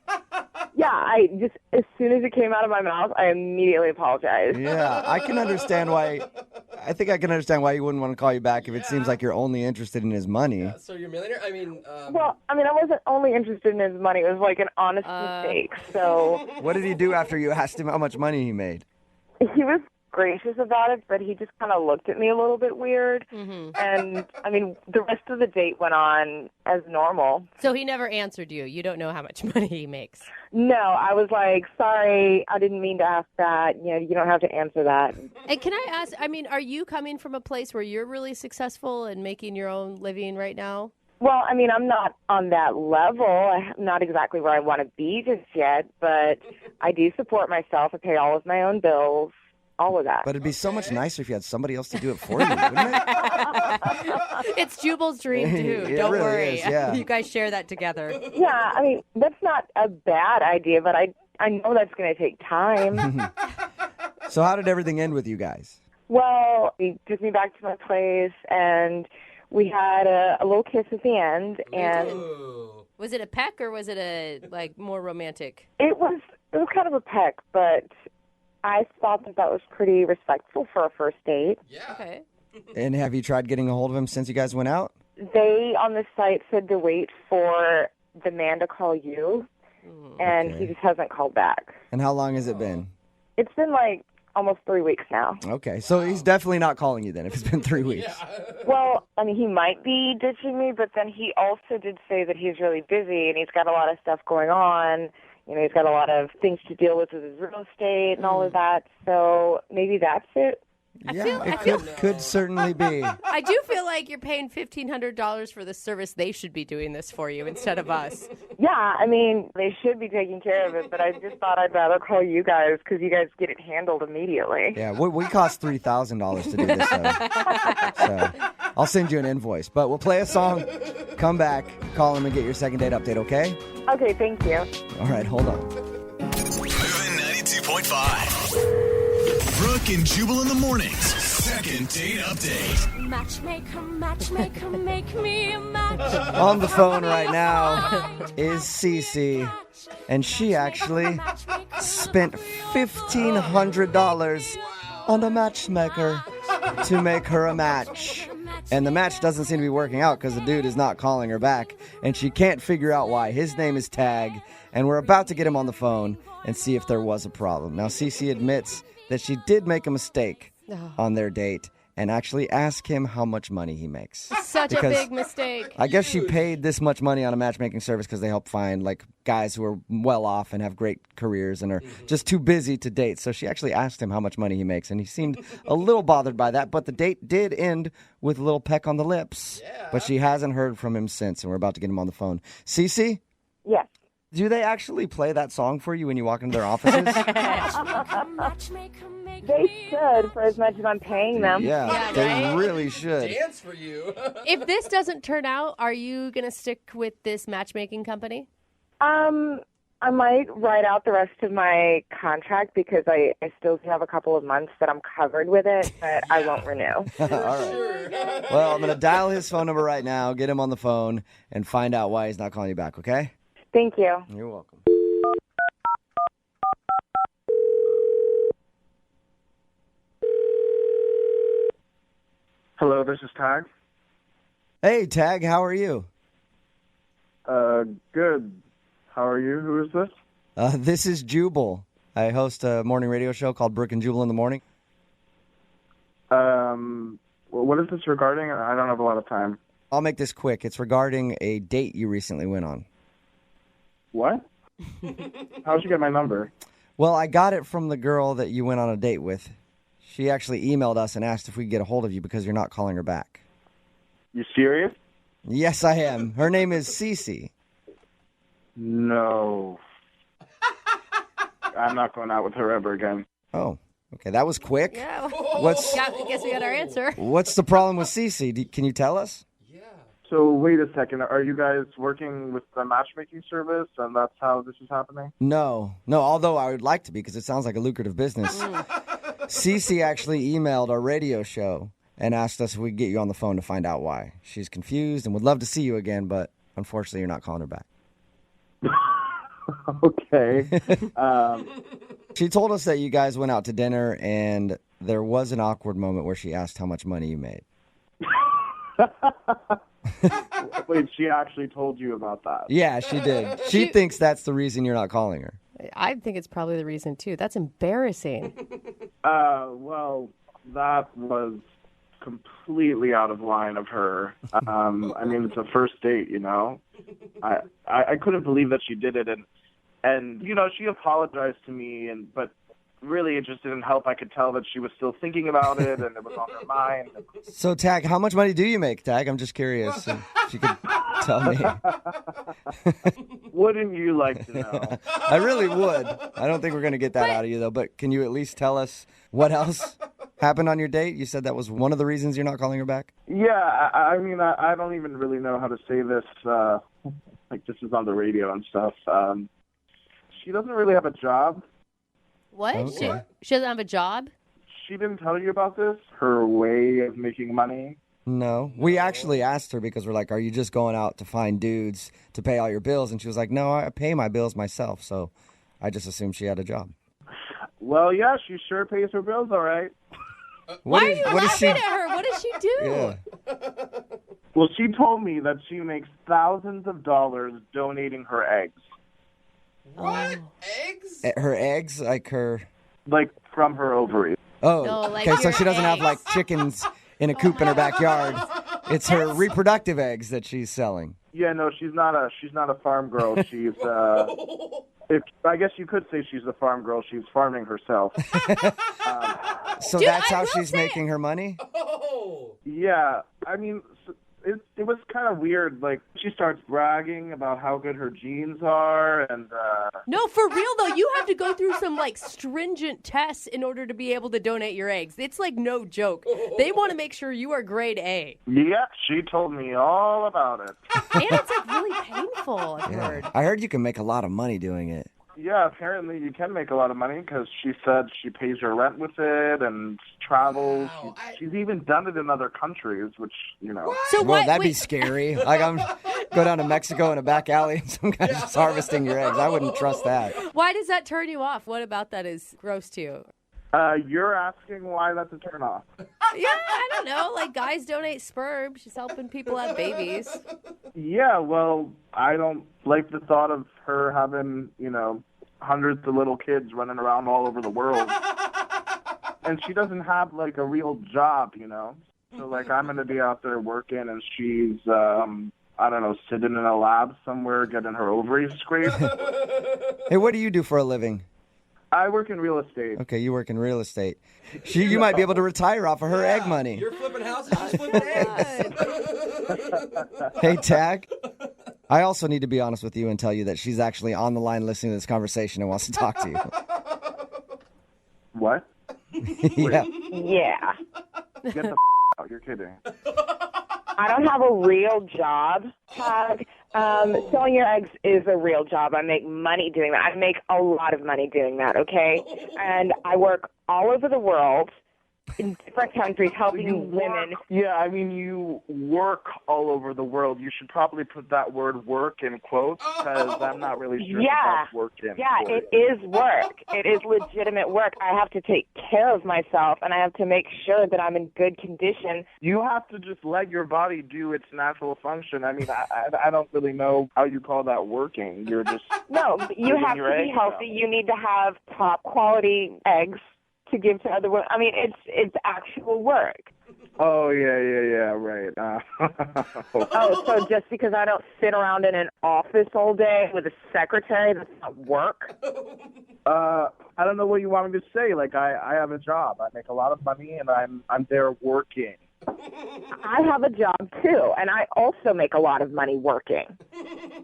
S10: Yeah, I just, as soon as it came out of my mouth, I immediately apologized.
S1: Yeah, I can understand why. I think I can understand why he wouldn't want to call you back if it seems like you're only interested in his money.
S3: So you're a millionaire? I mean...
S10: Well, I wasn't only interested in his money. It was like an honest mistake. So
S1: What did he do after you asked him how much money he made?
S10: he was gracious about it, but he just kind of looked at me a little bit weird. And, the rest of the date went on as normal.
S12: So he never answered you. You don't know how much money he makes.
S10: No, I was like, sorry, I didn't mean to ask that. You don't have to answer that.
S12: And can I ask, are you coming from a place where you're really successful and making your own living right now?
S10: Well, I'm not on that level. I'm not exactly where I want to be just yet, but I do support myself. I pay all of my own bills, all of that.
S1: But it'd be so much nicer if you had somebody else to do it for you, wouldn't it?
S12: It's Jubal's dream, too.
S1: It
S12: Don't
S1: really
S12: worry.
S1: is, yeah.
S12: You guys share that together.
S10: Yeah, that's not a bad idea, but I know that's going to take time.
S1: So how did everything end with you guys?
S10: Well, he took me back to my place, and we had a little kiss at the end. And
S12: Was it a peck or was it a more romantic?
S10: It was kind of a peck, but I thought that was pretty respectful for a first date.
S3: Yeah.
S12: Okay.
S1: And have you tried getting a hold of him since you guys went out?
S10: They, on the site, said to wait for the man to call you, and he just hasn't called back.
S1: And how long has it been?
S10: It's been almost 3 weeks now.
S1: Okay, so he's definitely not calling you then if it's been 3 weeks.
S10: Well, he might be ditching me, but then he also did say that he's really busy and he's got a lot of stuff going on. He's got a lot of things to deal with his real estate and all of that. So maybe that's it.
S1: It could certainly be.
S12: I do feel like you're paying $1,500 for the service. They should be doing this for you instead of us.
S10: Yeah, they should be taking care of it, but I just thought I'd rather call you guys because you guys get it handled immediately.
S1: Yeah, we cost $3,000 to do this, so I'll send you an invoice. But we'll play a song, come back, call him, and get your second date update, okay?
S10: Okay, thank you.
S1: All right, hold on.
S7: Moving 92.5. Brooke and Jubal in the mornings. Second date update.
S13: Matchmaker, matchmaker, make me a match.
S1: On the phone right now is Cece, and she actually spent $1,500 on a matchmaker to make her a match. And the match doesn't seem to be working out because the dude is not calling her back, and she can't figure out why. His name is Tag, and we're about to get him on the phone and see if there was a problem. Now, Cece admits that she did make a mistake on their date and actually ask him how much money he makes.
S12: Such a big mistake.
S1: I guess she paid this much money on a matchmaking service because they help find guys who are well off and have great careers and are just too busy to date. So she actually asked him how much money he makes, and he seemed a little bothered by that. But the date did end with a little peck on the lips. Yeah. But she hasn't heard from him since, and we're about to get him on the phone. Cece?
S10: Yes.
S1: Do they actually play that song for you when you walk into their offices?
S10: They should, for as much as I'm paying them.
S1: Yeah, they really should.
S3: Dance for you.
S12: If this doesn't turn out, are you going to stick with this matchmaking company?
S10: I might write out the rest of my contract because I still have a couple of months that I'm covered with it, but I won't renew.
S1: All right. Well, I'm going to dial his phone number right now, get him on the phone, and find out why he's not calling you back, okay?
S10: Thank you.
S1: You're welcome.
S14: Hello, this is Tag.
S1: Hey, Tag, how are you?
S14: Good. How are you? Who is this?
S1: This is Jubal. I host a morning radio show called Brooke and Jubal in the morning.
S14: What is this regarding? I don't have a lot of time.
S1: I'll make this quick. It's regarding a date you recently went on.
S14: What? How'd you get my number?
S1: Well, I got it from the girl that you went on a date with. She actually emailed us and asked if we could get a hold of you because you're not calling her back.
S14: You serious?
S1: Yes, I am. Her name is Cece.
S14: No. I'm not going out with her ever again.
S1: Oh, okay. That was quick.
S12: Yeah.
S1: I
S12: guess we got our answer.
S1: What's the problem with Cece? Can you tell us?
S14: So wait a second. Are you guys working with the matchmaking service, and that's how this is happening?
S1: No. Although I would like to be because it sounds like a lucrative business. Cece actually emailed our radio show and asked us if we could get you on the phone to find out why. She's confused and would love to see you again, but unfortunately you're not calling her back.
S14: Okay.
S1: She told us that you guys went out to dinner and there was an awkward moment where she asked how much money you made.
S14: Wait, she actually told you about that?
S1: Yeah, she did. She thinks that's the reason you're not calling her.
S12: I think it's probably the reason, too. That's embarrassing.
S14: Well, that was completely out of line of her. I mean, it's a first date, you know? I couldn't believe that she did it, and you know, she apologized to me, but really it just didn't help. I could tell that she was still thinking about it, and it was on her mind.
S1: So, Tag, how much money do you make, Tag? I'm just curious if you could tell me.
S14: Wouldn't you like to know?
S1: I really would. I don't think we're going to get that out of you, though, but can you at least tell us what else happened on your date? You said that was one of the reasons you're not calling her back?
S14: Yeah, I mean, I don't even really know how to say this. Like, this is on the radio and stuff. She doesn't really have a job.
S12: What?
S1: Okay.
S12: She doesn't have a job?
S14: She didn't tell you about this? Her way of making money?
S1: No. We actually asked her because we're like, are you just going out to find dudes to pay all your bills? And she was like, no, I pay my bills myself. So I just assumed she had a job.
S14: Well, yeah, she sure pays her bills all right.
S12: Why are you laughing at her? What does she do?
S1: Yeah.
S14: Well, she told me that she makes thousands of dollars donating her eggs.
S3: What? Eggs?
S1: Her eggs? Like her...
S14: Like, from her ovaries.
S1: Oh,
S12: No, like
S1: okay, so
S12: your
S1: she doesn't have
S12: eggs.
S1: like chickens in a coop in her backyard. It's her reproductive eggs that she's selling.
S14: Yeah, no, she's not a farm girl. She's I guess you could say she's a farm girl. She's farming herself.
S1: So
S12: Dude,
S1: that's
S12: I
S1: how
S12: will
S1: she's
S12: say-
S1: making her money?
S3: Oh.
S14: Yeah, I mean, it was kind of weird. Like, she starts bragging about how good her genes are, and
S12: No, for real, though, you have to go through some, like, stringent tests in order to be able to donate your eggs. It's, like, no joke. They want to make sure you are grade A.
S14: yeah, she told me all about it.
S12: And it's, like, really painful, I've
S1: Yeah.
S12: heard.
S1: I heard you can make a lot of money doing it.
S14: Yeah, apparently you can make a lot of money because she said she pays her rent with it and travels.
S3: Wow,
S14: She's even done it in other countries, which, you know.
S12: So
S1: Well,
S12: what?
S1: that'd be
S12: wait,
S1: scary. Like, I'm go down to Mexico in a back alley and some guy's just harvesting your eggs. I wouldn't trust that.
S12: why does that turn you off? What about that is gross to you?
S14: You're asking why that's a turnoff.
S12: Yeah, I don't know. Like, guys donate sperm. She's helping people have babies.
S14: Yeah, well, I don't like the thought of her having, you know, hundreds of little kids running around all over the world. And she doesn't have, like, a real job, you know? So, like, I'm going to be out there working, and she's, I don't know, sitting in a lab somewhere getting her ovaries scraped.
S1: Hey, what do you do for a living?
S14: I work in real estate.
S1: Okay, you work in real estate. You might be able to retire off of her egg money.
S3: You're flipping houses, she's flipping eggs.
S1: Hey, Tag. I also need to be honest with you and tell you that she's actually on the line listening to this conversation and wants to talk to you.
S14: What?
S1: Yeah.
S8: Yeah.
S14: Get the out. You're kidding.
S10: I don't have a real job, Tag. Selling your eggs is a real job. I make money doing that. I make a lot of money doing that, okay? And I work all over the world in different countries helping women.
S14: Yeah, I mean, you work all over the world. You should probably put that word work in quotes because I'm not really sure if
S10: Yeah.
S14: that's work in
S10: Yeah,
S14: quotes.
S10: it is work. It is legitimate work. I have to take care of myself, and I have to make sure that I'm in good condition.
S14: You have to just let your body do its natural function. I mean, I don't really know how you call that working. You're just
S10: No, you
S14: Giving
S10: have
S14: your
S10: to be
S14: eggs
S10: healthy.
S14: out.
S10: You need to have top quality eggs to give to other women. I mean, it's actual work.
S14: Oh, yeah, right.
S10: Oh, so just because I don't sit around in an office all day with a secretary, that's not work?
S14: I don't know what you want me to say. Like, I have a job. I make a lot of money, and I'm there working.
S10: I have a job, too, and I also make a lot of money working.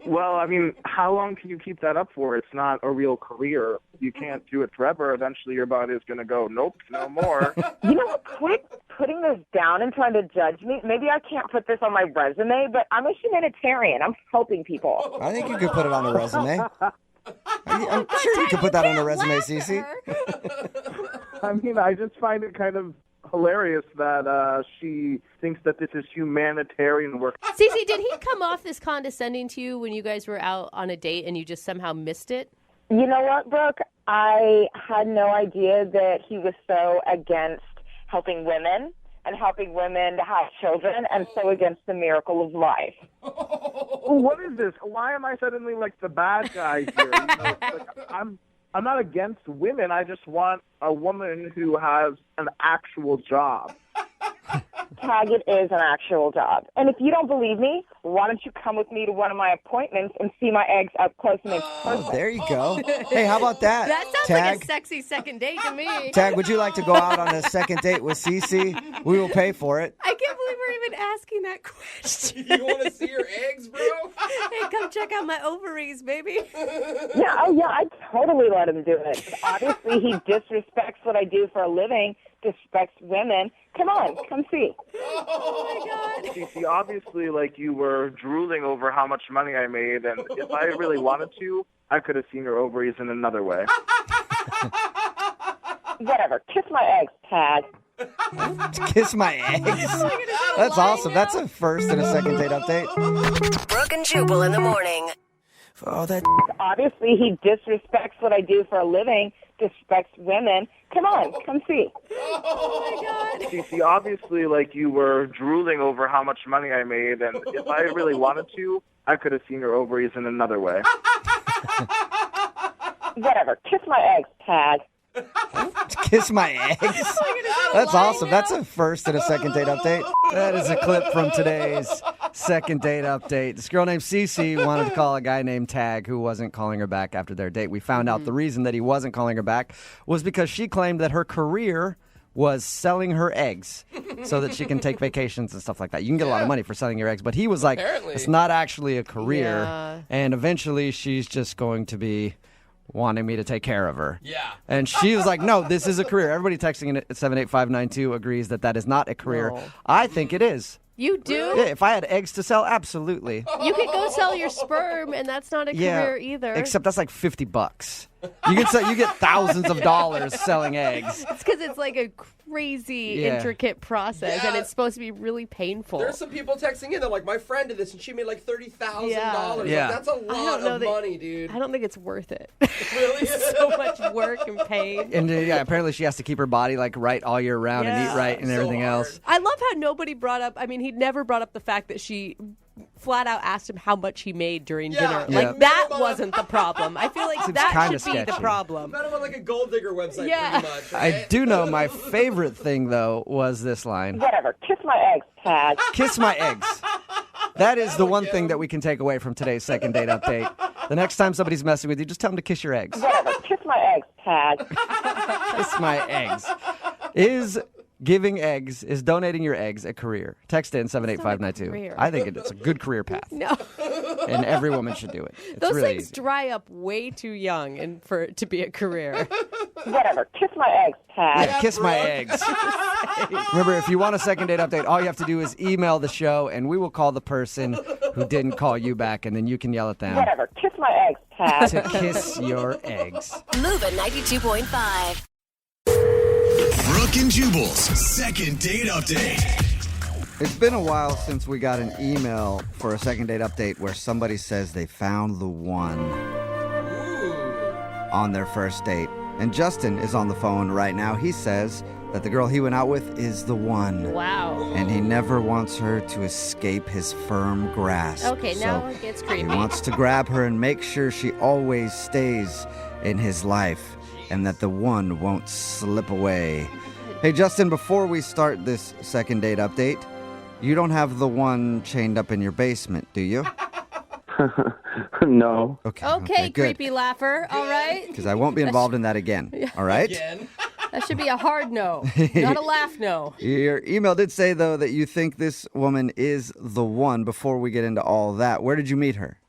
S14: Well, I mean, how long can you keep that up for? It's not a real career. You can't do it forever. Eventually, your body is going to go, nope, no more.
S10: You know what? Quit putting this down and trying to judge me. Maybe I can't put this on my resume, but I'm a humanitarian. I'm helping people.
S1: I think you could put it on a resume. I'm sure you could put that on a resume, Cece.
S14: I mean, I just find it kind of hilarious that she thinks that this is humanitarian work.
S12: Cece, did he come off this condescending to you when you guys were out on a date and you just somehow missed it?
S10: You know what, Brooke? I had no idea that he was so against helping women and helping women to have children and so against the miracle of life.
S14: What is this? Why am I suddenly like the bad guy here? You know, like, I'm not against women. I just want a woman who has an actual job.
S10: Tag, it is an actual job. And if you don't believe me, why don't you come with me to one of my appointments and see my eggs up close and in person?
S1: There you go. Hey, how about that?
S12: That sounds
S1: Tag?
S12: like a sexy second date to me.
S1: Tag, would you like to go out on a second date with Cece? We will pay for it.
S12: I can't believe we're even asking that question.
S3: You want to see your eggs, bro?
S12: Hey, come check out my ovaries, baby.
S10: Yeah, I'd totally let him do it. But obviously, he disrespects what I do for a living, disrespects women. Come on, come see.
S12: Oh, my God.
S14: Cece, obviously, like, you were drooling over how much money I made, and if I really wanted to, I could have seen your ovaries in another way.
S10: Whatever. Kiss my eggs, Tag.
S1: Kiss my eggs? That's awesome. That's a first and a second date update.
S9: Brooke and Jubal in the morning.
S1: For all that.
S10: Obviously, he disrespects what I do for a living, disrespects women. Come on, come see.
S12: Oh, my God.
S14: Cece, obviously, like, you were drooling over how much money I made, and if I really wanted to, I could have seen your ovaries in another way.
S10: Whatever. Kiss my eggs, Tag.
S1: Kiss my eggs? That's awesome. That's a first and a second date update. That is a clip from today's second date update. This girl named Cece wanted to call a guy named Tag who wasn't calling her back after their date. We found out the reason that he wasn't calling her back was because she claimed that her career was selling her eggs so that she can take vacations and stuff like that. You can get a lot of money for selling your eggs, but he was like,
S3: Apparently.
S1: it's not actually a career.
S12: Yeah.
S1: And eventually she's just going to be wanting me to take care of her.
S3: Yeah.
S1: And she was like, no, this is a career. Everybody texting in at 78592 agrees that that is not a career.
S12: No.
S1: I think it is.
S12: You do?
S1: Yeah, if I had eggs to sell, absolutely.
S12: You could go sell your sperm, and that's not a career either.
S1: Except that's like $50. You get thousands of dollars selling eggs.
S12: It's because it's like a crazy, intricate process, and it's supposed to be really painful.
S3: There's some people texting in. They're like, my friend did this, and she made like $30,000.
S1: Yeah.
S3: Like, that's a lot of money, dude.
S12: I don't think it's worth it.
S3: Really?
S12: So much work and pain.
S1: And apparently she has to keep her body like right all year round and eat right and
S3: So
S1: everything
S3: hard.
S1: else.
S12: I love how nobody brought up, he never brought up the fact that she flat out asked him how much he made during dinner.
S1: Yeah.
S12: Like, that wasn't the problem. I feel like
S1: Seems
S12: that
S1: kinda
S12: should be the
S1: sketchy.
S12: problem.
S3: Met him on like a gold digger website,
S12: Yeah.
S3: pretty much.
S1: I
S3: Right?
S1: do know my favorite thing, though, was this line.
S10: Whatever. Kiss my eggs, Tag.
S1: Kiss my eggs. That is the one thing that we can take away from today's second date update. The next time somebody's messing with you, just tell them to kiss your eggs.
S10: Whatever. Kiss my eggs, Tag.
S1: Kiss my eggs. Is donating your eggs a career? Text in 78592.
S12: career.
S1: I think it's a good career path.
S12: No.
S1: And every woman should do it. It's
S12: Those
S1: really
S12: things
S1: easy.
S12: dry up way too young and for it to be a career.
S10: Whatever. Kiss my eggs, Tag.
S1: Yeah, kiss my eggs. Remember, if you want a second date update, all you have to do is email the show, and we will call the person who didn't call you back, and then you can yell at them
S10: Whatever. Kiss my eggs, Tag.
S1: to kiss your eggs.
S9: Move at 92.5.
S7: Brooke and Jubal's second date update.
S1: It's been a while since we got an email for a second date update where somebody says they found the one on their first date. And Justin is on the phone right now. He says that the girl he went out with is the one.
S12: Wow.
S1: And he never wants her to escape his firm grasp.
S12: Okay, now it gets
S1: He
S12: creepy.
S1: wants to grab her and make sure she always stays in his life and that the one won't slip away. Hey, Justin, before we start this second date update, you don't have the one chained up in your basement, do you?
S14: No.
S12: Okay,
S1: good.
S12: creepy laugher. All right.
S1: Because I won't be involved in that again. All right?
S3: Again.
S12: That should be a hard no, not a laugh no.
S1: Your email did say, though, that you think this woman is the one. Before we get into all that, where did you meet her?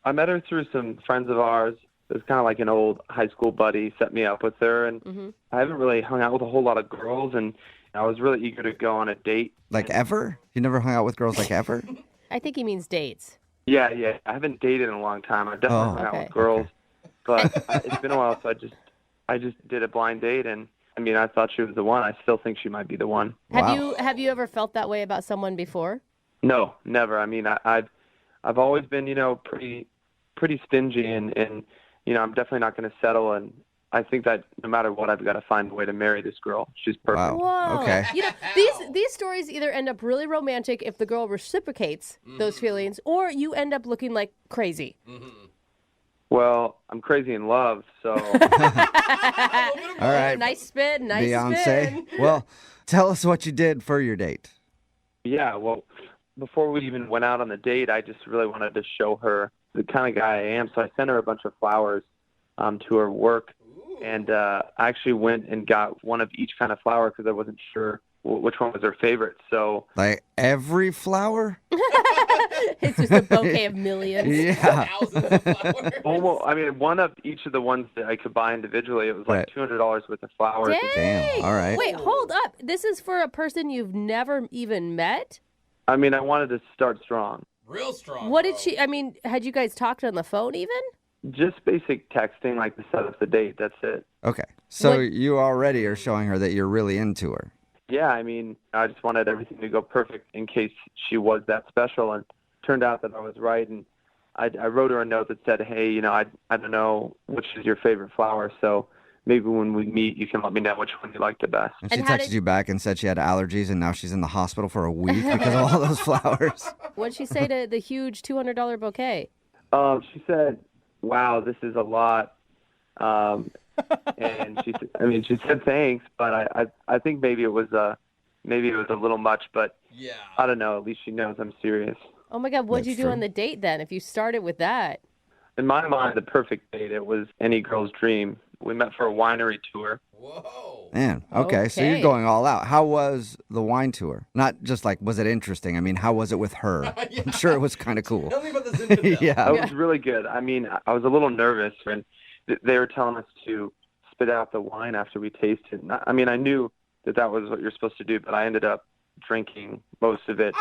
S15: I met her through some friends of ours. It was kind of like an old high school buddy set me up with her, and I haven't really hung out with a whole lot of girls, and I was really eager to go on a date.
S1: Like ever? You never hung out with girls like ever?
S12: I think he means dates.
S15: Yeah. I haven't dated in a long time. I definitely hung out with girls, but it's been a while, so I just did a blind date, and mean, I thought she was the one. I still think she might be the one.
S12: Have you ever felt that way about someone before?
S15: No, never. I mean, I've always been, pretty stingy, and I'm definitely not going to settle. And I think that no matter what, I've got to find a way to marry this girl. She's perfect.
S12: Whoa.
S1: Okay.
S12: These stories either end up really romantic if the girl reciprocates those feelings, or you end up looking like crazy.
S15: Well, I'm crazy in love, so.
S1: All right.
S12: Nice spin.
S1: Beyonce.
S12: Spin.
S1: Well, tell us what you did for your date.
S15: Yeah, well, before we even went out on the date, I just really wanted to show her the kind of guy I am. So I sent her a bunch of flowers to her work. And I actually went and got one of each kind of flower because I wasn't sure which one was her favorite. So,
S1: like every flower?
S12: It's just a bouquet of millions.
S1: Yeah.
S3: Thousands of flowers.
S15: well, I mean, one of each of the ones that I could buy individually, it was like $200 worth of flowers.
S1: Damn. All right.
S12: Wait, hold up. This is for a person you've never even met?
S15: I mean, I wanted to start strong.
S3: Real strong.
S12: What did she, had you guys talked on the phone even?
S15: Just basic texting, like to set up the date. That's it.
S1: Okay. So you already are showing her that you're really into her.
S15: Yeah, I mean, I just wanted everything to go perfect in case she was that special, and turned out that I was right. And I wrote her a note that said, hey, I don't know which is your favorite flower, so maybe when we meet, you can let me know which one you like the best.
S1: And she texted you back and said she had allergies, and now she's in the hospital for a week because of all those flowers.
S12: What'd she say to the huge $200 bouquet?
S15: She said, wow, this is a lot. And she said thanks, but I think maybe it was a little much, but
S3: yeah,
S15: I don't know. At least she knows I'm serious.
S12: Oh my God, what'd you do on the date then? If you started with that,
S15: In my mind, the perfect date, it was any girl's dream. We met for a winery tour.
S3: Whoa.
S1: Man, okay, so you're going all out. How was the wine tour? Not just like, was it interesting? I mean, how was it with her?
S3: Yeah.
S1: I'm sure it was kind of cool.
S3: Tell me about the Zinfandel.
S1: Yeah.
S15: It was really good. I mean, I was a little nervous, and they were telling us to spit out the wine after we tasted. I mean, I knew that was what you're supposed to do, but I ended up drinking most of it,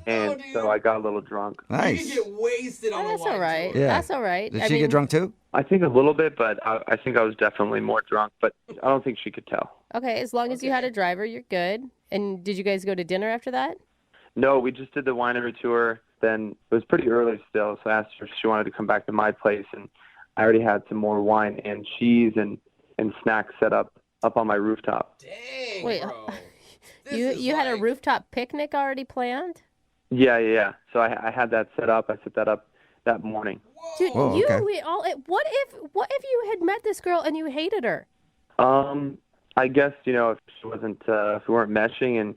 S15: and so I got a little drunk.
S1: Nice.
S3: You can get wasted on
S12: that's
S3: a wine
S12: all right.
S3: tour.
S1: Yeah.
S12: That's all right.
S1: Did she get drunk too?
S15: I think a little bit, but I think I was definitely more drunk, but I don't think she could tell.
S12: Okay, as long as you had a driver, you're good. And did you guys go to dinner after that?
S15: No, we just did the winery tour. Then it was pretty early still, so I asked her if she wanted to come back to my place, and I already had some more wine and cheese and snacks set up on my rooftop.
S3: Dang,
S12: Wait,
S3: bro.
S12: you had a rooftop picnic already planned?
S15: Yeah. So I had that set up. I set that up that morning.
S12: Dude,
S1: Whoa, okay.
S12: What if you had met this girl and you hated her?
S15: I guess, if she wasn't, if we weren't meshing and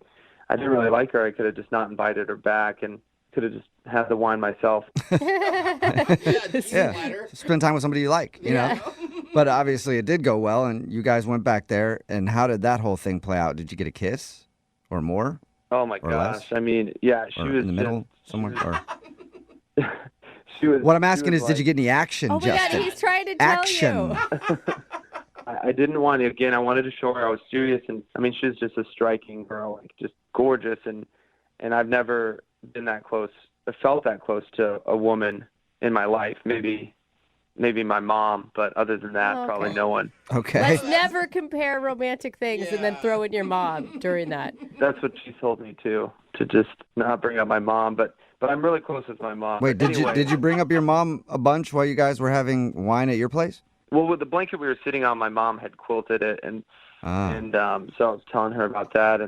S15: I didn't really like her, I could have just not invited her back and could have just had the wine myself.
S1: Yeah. Spend time with somebody you like, you know? But obviously it did go well, and you guys went back there. And how did that whole thing play out? Did you get a kiss or more?
S15: Oh, my
S1: or
S15: gosh.
S1: less?
S15: I mean, yeah, she
S1: Or
S15: was
S1: in the middle somewhere? Or...
S15: She was,
S1: what I'm asking is,
S15: like,
S1: did you get any action,
S12: Oh my
S1: Justin?
S12: God, he's trying to tell
S1: Action.
S12: you.
S15: I didn't want to. Again, I wanted to show her I was serious, and I mean, she's just a striking girl, like just gorgeous, and I've never been that close, felt that close to a woman in my life. Maybe my mom, but other than that, probably no one.
S1: Okay.
S12: Let's never compare romantic things and then throw in your mom during that.
S15: That's what she told me to just not bring up my mom, but I'm really close with my mom.
S1: Wait, did you bring up your mom a bunch while you guys were having wine at your place?
S15: Well, with the blanket we were sitting on, my mom had quilted it, and so I was telling her about that,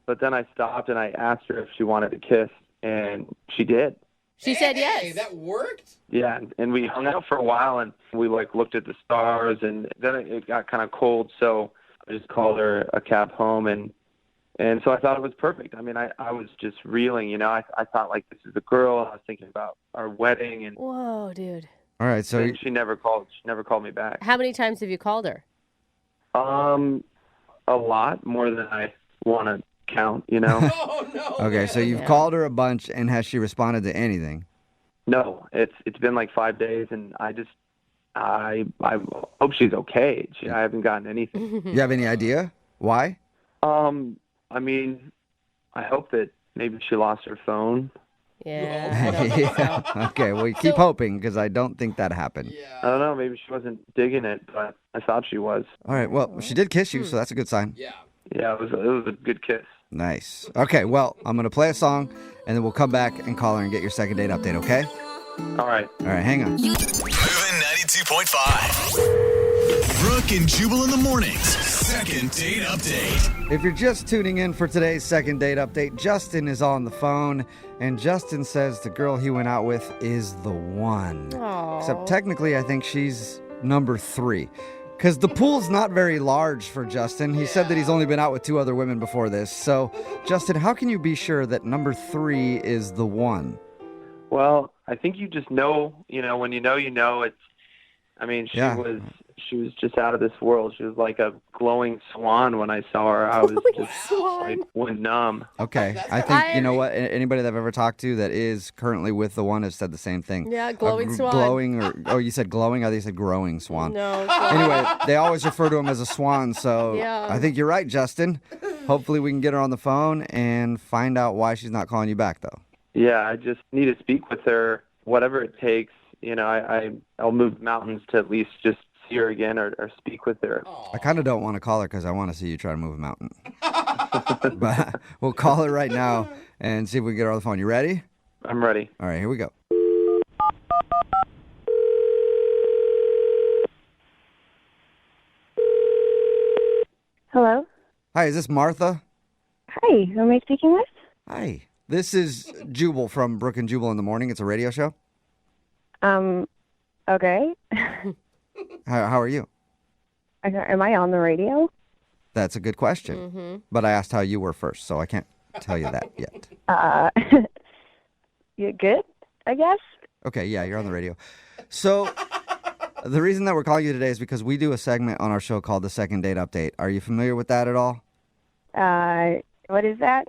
S15: but then I stopped and I asked her if she wanted to kiss, and she did.
S12: She said yes.
S3: Hey, that worked?
S15: Yeah, and we hung out for a while, and we looked at the stars, and then it got kind of cold, so I just called her a cab home, and so I thought it was perfect. I mean, I was just reeling, I thought, like, this is a girl. I was thinking about our wedding, and
S12: Whoa, dude.
S1: All right, so
S15: and she never called me back.
S12: How many times have you called her?
S15: A lot, more than I want to count,
S3: Oh, no.
S1: okay, so you've called her a bunch, and has she responded to anything?
S15: No, it's been like 5 days, and I hope she's okay. I haven't gotten anything.
S1: You have any idea why?
S15: I mean, I hope that maybe she lost her phone.
S12: Yeah.
S1: Yeah. Okay, well, keep hoping because I don't think that happened.
S15: I don't know. Maybe she wasn't digging it, but I thought she was.
S1: All right, well, she did kiss you, so that's a good sign.
S3: Yeah.
S15: Yeah, it was a good kiss.
S1: Nice. Okay, well, I'm going to play a song, and then we'll come back and call her and get your second date update, okay?
S15: All right.
S1: All right, hang on.
S7: Moving 92.5. Brooke and Jubal in the mornings. Second date update.
S1: If you're just tuning in for today's second date update, Justin is on the phone, and Justin says the girl he went out with is the one.
S12: Aww.
S1: Except technically, I think she's number 3. Because the pool's not very large for Justin. He said that he's only been out with 2 other women before this. So, Justin, how can you be sure that number 3 is the one?
S15: Well, I think you just know, when you know, it's, I mean, she
S1: Yeah.
S15: was just out of this world. She was like a glowing swan when I saw her. I was just like went numb.
S1: Okay. I think, you know what? Anybody that I've ever talked to that is currently with the one has said the same thing.
S12: Yeah, glowing swan.
S1: Glowing you said glowing? I think you said growing swan.
S12: No.
S1: Anyway, they always refer to him as a swan, so
S12: Yeah.
S1: I think you're right, Justin. Hopefully we can get her on the phone and find out why she's not calling you back, though.
S15: Yeah, I just need to speak with her, whatever it takes. I'll move mountains to at least just see her again or speak with her.
S1: I kind of don't want to call her because I want to see you try to move a mountain. But we'll call her right now and see if we can get her on the phone. You ready?
S15: I'm ready.
S1: All right, here we go.
S8: Hello?
S1: Hi, is this Martha?
S8: Hi, who am I speaking with?
S1: Hi. This is Jubal from Brooke and Jubal in the Morning. It's a radio show.
S8: Okay.
S1: How are you?
S8: Am I on the radio?
S1: That's a good question.
S12: Mm-hmm.
S1: But I asked how you were first, so I can't tell you that yet.
S8: You good, I guess?
S1: Okay, yeah, you're on the radio. So the reason that we're calling you today is because we do a segment on our show called the Second Date Update. Are you familiar with that at all?
S8: What is that?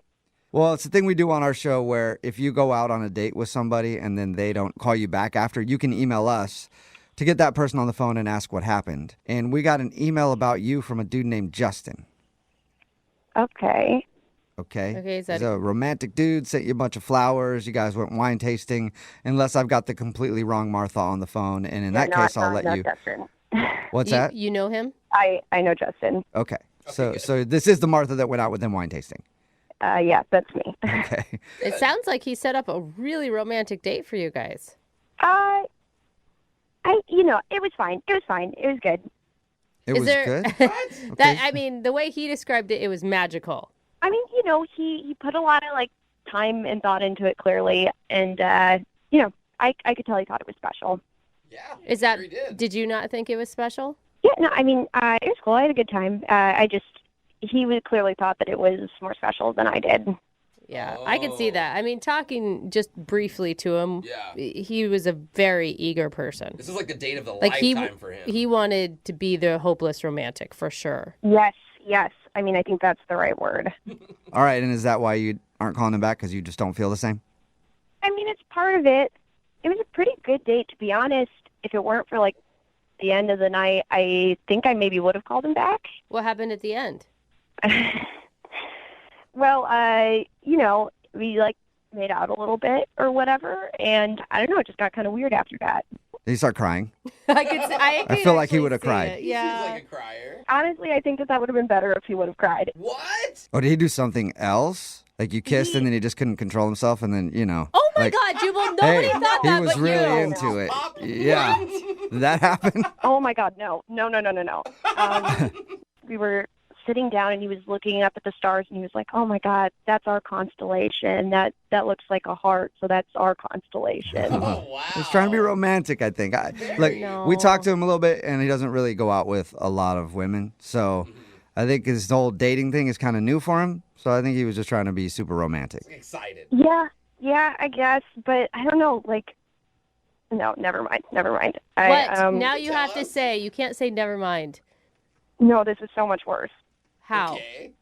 S1: Well, it's the thing we do on our show where if you go out on a date with somebody and then they don't call you back after, you can email us to get that person on the phone and ask what happened. And we got an email about you from a dude named Justin.
S8: Okay.
S1: Okay, he's a romantic dude, sent you a bunch of flowers. You guys went wine tasting, unless I've got the completely wrong Martha on the phone. And in that case, I'll let you.
S8: Justin.
S1: What's that?
S12: You know him?
S8: I know Justin.
S1: Okay. So this is the Martha that went out with him wine tasting.
S8: Yeah, that's me.
S1: Okay.
S12: It sounds like he set up a really romantic date for you guys.
S8: It was fine. It was fine. It was good.
S1: It was good?
S12: The way he described it, it was magical.
S8: I mean, he put a lot of time and thought into it clearly, and I could tell he thought it was special.
S3: Yeah.
S12: Did you not think it was special?
S8: Yeah, no, I mean, it was cool. I had a good time. He would clearly thought that it was more special than I did.
S12: Yeah, I could see that. I mean, talking just briefly to him, he was a very eager person.
S3: This is like the date of the lifetime for him.
S12: He wanted to be the hopeless romantic, for sure.
S8: Yes. I mean, I think that's the right word.
S1: All right, and is that why you aren't calling him back, because you just don't feel the same?
S8: I mean, it's part of it. It was a pretty good date, to be honest. If it weren't for, the end of the night, I think I maybe would have called him back.
S12: What happened at the end?
S8: Well, we made out a little bit or whatever, and I don't know, it just got kind of weird after that.
S1: Did he start crying?
S12: I
S1: feel like he would have cried.
S12: Yeah.
S3: He seems like a crier.
S8: Honestly, I think that would have been better if he would have cried.
S3: What?
S1: Oh, did he do something else? Like you kissed and then he just couldn't control himself and then,
S12: Oh my God, Jubal, nobody thought that
S1: he was
S12: but
S1: really
S12: you.
S1: into it. Yeah. Did that happen?
S8: Oh my God, no. We were sitting down and he was looking up at the stars and he was like, "Oh my God, that's our constellation. That looks like a heart, so that's our constellation."
S3: Oh, wow.
S1: He's trying to be romantic, I think. We talked to him a little bit and he doesn't really go out with a lot of women. So I think his whole dating thing is kind of new for him. So I think he was just trying to be super romantic.
S3: Excited.
S8: Yeah, I guess, but I don't know, no, never mind.
S12: What? Now you have to say, you can't say never mind.
S8: No, this is so much worse.
S12: How?
S3: Okay.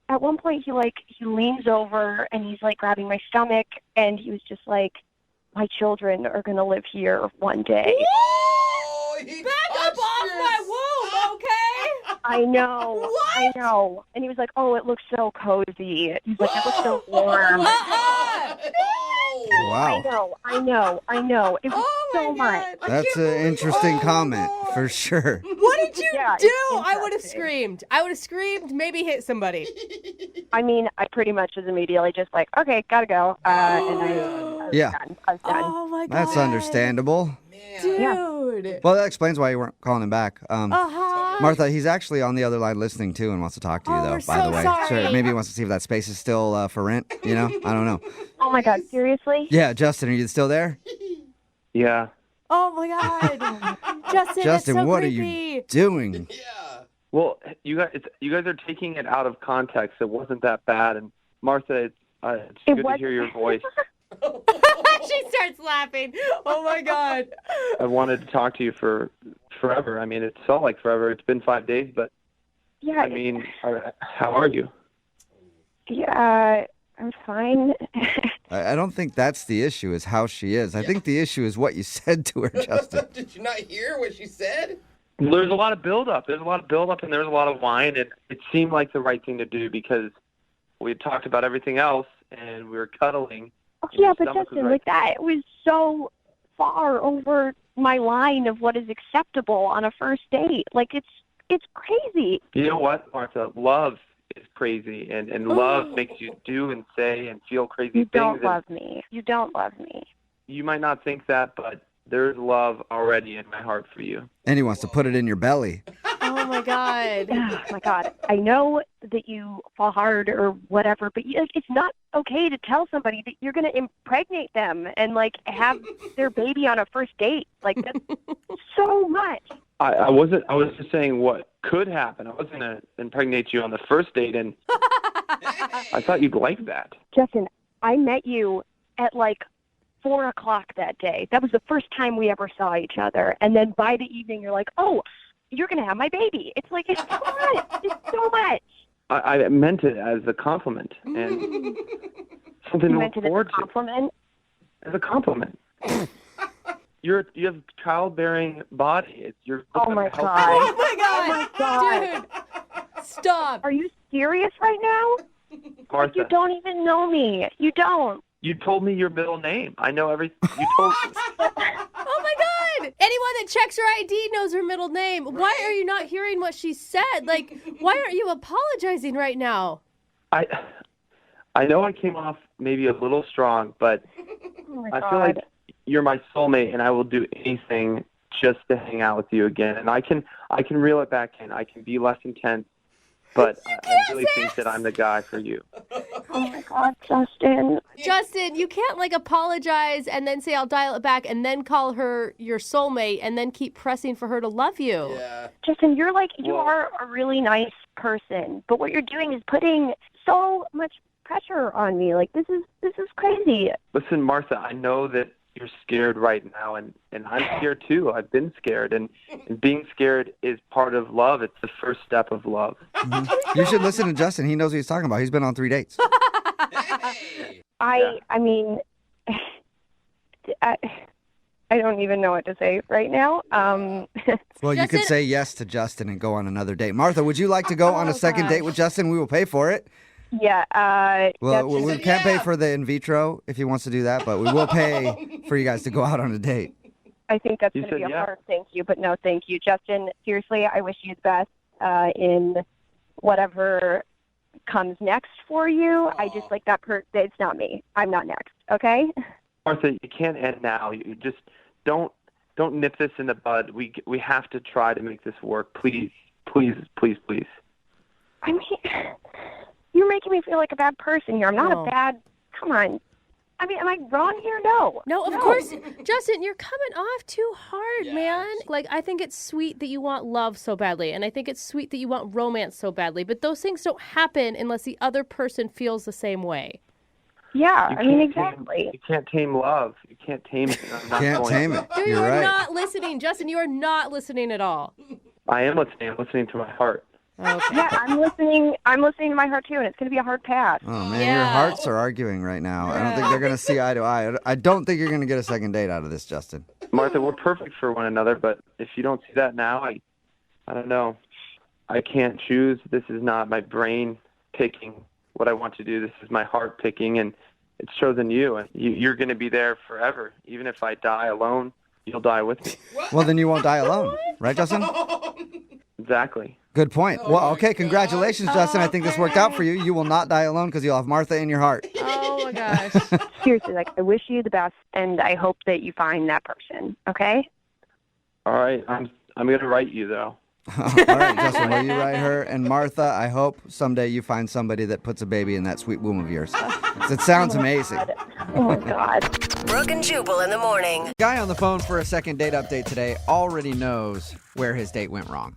S8: At one point, he leans over and he's grabbing my stomach, and he was just like, "My children are gonna live here one day."
S3: Whoa!
S12: Back up off my womb, okay?
S8: I know.
S12: What?
S8: I know. And he was like, "Oh, it looks so cozy." He's like, "It looks so warm."
S1: Wow.
S16: I know. It was so much.
S1: That's an interesting comment, for sure.
S12: What did you
S16: Yeah,
S12: do?
S16: it's
S12: I would have
S16: interesting.
S12: screamed, maybe hit somebody.
S16: I mean, I pretty much was immediately just like, okay, gotta go. And I was
S1: Yeah.
S16: done. I was done.
S12: Oh my God.
S1: That's understandable.
S12: Dude.
S1: Well, that explains why you weren't calling him back.
S12: Uh-huh.
S1: Martha, he's actually on the other line listening too and wants to talk to you,
S12: Oh,
S1: though,
S12: we're
S1: by
S12: so
S1: the way.
S12: sorry.
S1: Sure, maybe he wants to see if that space is still for rent, I don't know.
S16: Oh my God, seriously?
S1: Yeah, Justin, are you still there?
S11: Yeah.
S12: Oh my God. Justin, that's
S1: Justin,
S12: so
S1: what
S12: creepy.
S1: are you doing?
S11: Well, you guys are taking it out of context. It wasn't that bad. And Martha, it's good to hear your voice.
S12: She starts laughing. Oh my God.
S11: I wanted to talk to you for forever. I mean, it felt like forever. It's been 5 days, but
S16: Yeah.
S11: I mean, how are you?
S16: Yeah, I'm fine.
S1: I don't think that's the issue, is how she is. I think the issue is what you said to her, Justin.
S3: Did you not hear what she said?
S11: There's a lot of buildup. There's a lot of buildup, and there's a lot of wine, and it seemed like the right thing to do because we had talked about everything else, and we were cuddling.
S16: Oh,
S11: and your
S16: yeah, but
S11: stomach was
S16: Justin,
S11: right.
S16: like that was so far over my line of what is acceptable on a first date. Like it's crazy.
S11: You know what, Martha? Love is crazy, and love makes you do and say and feel crazy
S16: You
S11: things.
S16: don't
S11: and
S16: love me. You don't love me.
S11: you might not think that, but there's love already in my heart for you.
S1: And he wants to put it in your belly.
S12: Oh my God.
S16: Oh my God. I know that you fall hard or whatever, but it's not okay to tell somebody that you're going to impregnate them and like have their baby on a first date. Like that's so much.
S11: I was just saying what could happen. I was going to impregnate you on the first date, and I thought you'd like that.
S16: Justin, I met you at like 4:00 that day. That was the first time we ever saw each other. And then by the evening, you're like, oh, you're going to have my baby. It's like, it's so much. It's so much.
S11: I meant it as a compliment and something
S16: You
S11: to
S16: meant
S11: look
S16: it as a
S11: forward to.
S16: compliment?
S11: As a compliment. You have childbearing body. You're
S16: Oh my
S11: healthy.
S16: God.
S12: Oh my God.
S16: Oh my God.
S12: Dude. Stop.
S16: Are you serious right now?
S11: Martha,
S16: You don't even know me. You don't.
S11: you told me your middle name. I know everything. You told
S12: Oh my God. Anyone that checks her ID knows her middle name. Why are you not hearing what she said? Like, why aren't you apologizing right now?
S11: I know I came off maybe a little strong, but
S16: Oh my
S11: I
S16: God.
S11: feel like you're my soulmate, and I will do anything just to hang out with you again. And I can reel it back in. I can be less intense, but I really think that I'm the guy for you.
S16: Oh my God, Justin.
S12: Justin, you can't like apologize and then say I'll dial it back and then call her your soulmate and then keep pressing for her to love you.
S3: Yeah.
S16: Justin, you are a really nice person, but what you're doing is putting so much pressure on me. Like this is crazy.
S11: Listen, Martha, I know that you're scared right now, and I'm scared too. I've been scared, and being scared is part of love. It's the first step of love.
S1: You should listen to Justin. He knows what he's talking about. He's been on 3 dates.
S16: I mean, I don't even know what to say right now.
S1: Well, you could say yes to Justin and go on another date. Martha, would you like to go on a second date with Justin? We will pay for it.
S16: Yeah.
S1: Well, we can't pay for the in vitro if he wants to do that, but we will pay for you guys to go out on a date.
S16: I think that's
S11: You
S16: going to be
S11: said
S16: a
S11: yeah.
S16: hard thank you, but no thank you. Justin, seriously, I wish you the best in whatever comes next for you. I just like that it's not me. I'm not next, okay?
S11: Martha, you can't end now. You just don't nip this in the bud. We have to try to make this work. Please, please, please, please.
S16: I mean, you're making me feel like a bad person here. I'm not
S12: No.
S16: a bad. Come on. I mean, am I wrong here? No.
S12: No, of course, Justin, you're coming off too hard, man. Like, I think it's sweet that you want love so badly, and I think it's sweet that you want romance so badly, but those things don't happen unless the other person feels the same way.
S16: Yeah,
S11: You
S16: I mean,
S11: can't
S16: exactly.
S11: You can't tame love. You can't tame it. I'm not
S1: Can't
S11: going
S1: tame
S11: to.
S1: it.
S12: Dude,
S1: You're
S12: you are
S1: right.
S12: not listening. Justin, you are not listening at all.
S11: I am listening. I'm listening to my heart.
S12: Okay.
S16: Yeah, I'm listening to my heart too, and it's going to be a hard pass.
S1: Oh, man, your
S12: Yeah.
S1: hearts are arguing right now. I don't think they're going to see eye to eye. I don't think you're going to get a second date out of this, Justin.
S11: Martha, we're perfect for one another, but if you don't see that now, I don't know. I can't choose. This is not my brain picking what I want to do. This is my heart picking, and
S15: it's chosen you, and you're going to be there forever. Even if I die alone, you'll die with me.
S1: Well, then you won't die alone, right, Justin?
S15: Exactly.
S1: Good point. Well, okay, congratulations, Justin. I think this worked out for you. You will not die alone because you'll have Martha in your heart.
S12: Oh my gosh.
S16: Seriously, like, I wish you the best, and I hope that you find that person, okay?
S15: All right, I'm going to write you, though.
S1: All right, Justin, will you write her? And Martha, I hope someday you find somebody that puts a baby in that sweet womb of yours. It sounds amazing.
S16: Oh, my God.
S9: Brooke and Jubal in the morning.
S1: Guy on the phone for a second date update today already knows where his date went wrong.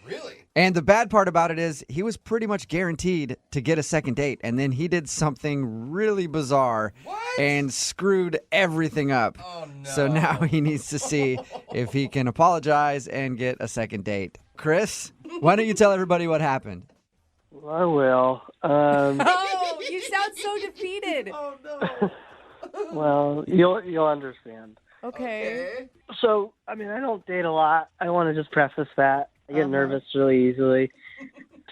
S3: Really?
S1: And the bad part about it is he was pretty much guaranteed to get a second date, and then he did something really bizarre and screwed everything up.
S3: Oh, no.
S1: So now he needs to see if he can apologize and get a second date. Chris, why don't you tell everybody what happened?
S17: I will.
S12: Oh, you sound so defeated.
S3: Oh, no.
S17: Well, you'll understand.
S12: Okay.
S17: So, I mean, I don't date a lot. I want to just preface that. I get nervous really easily.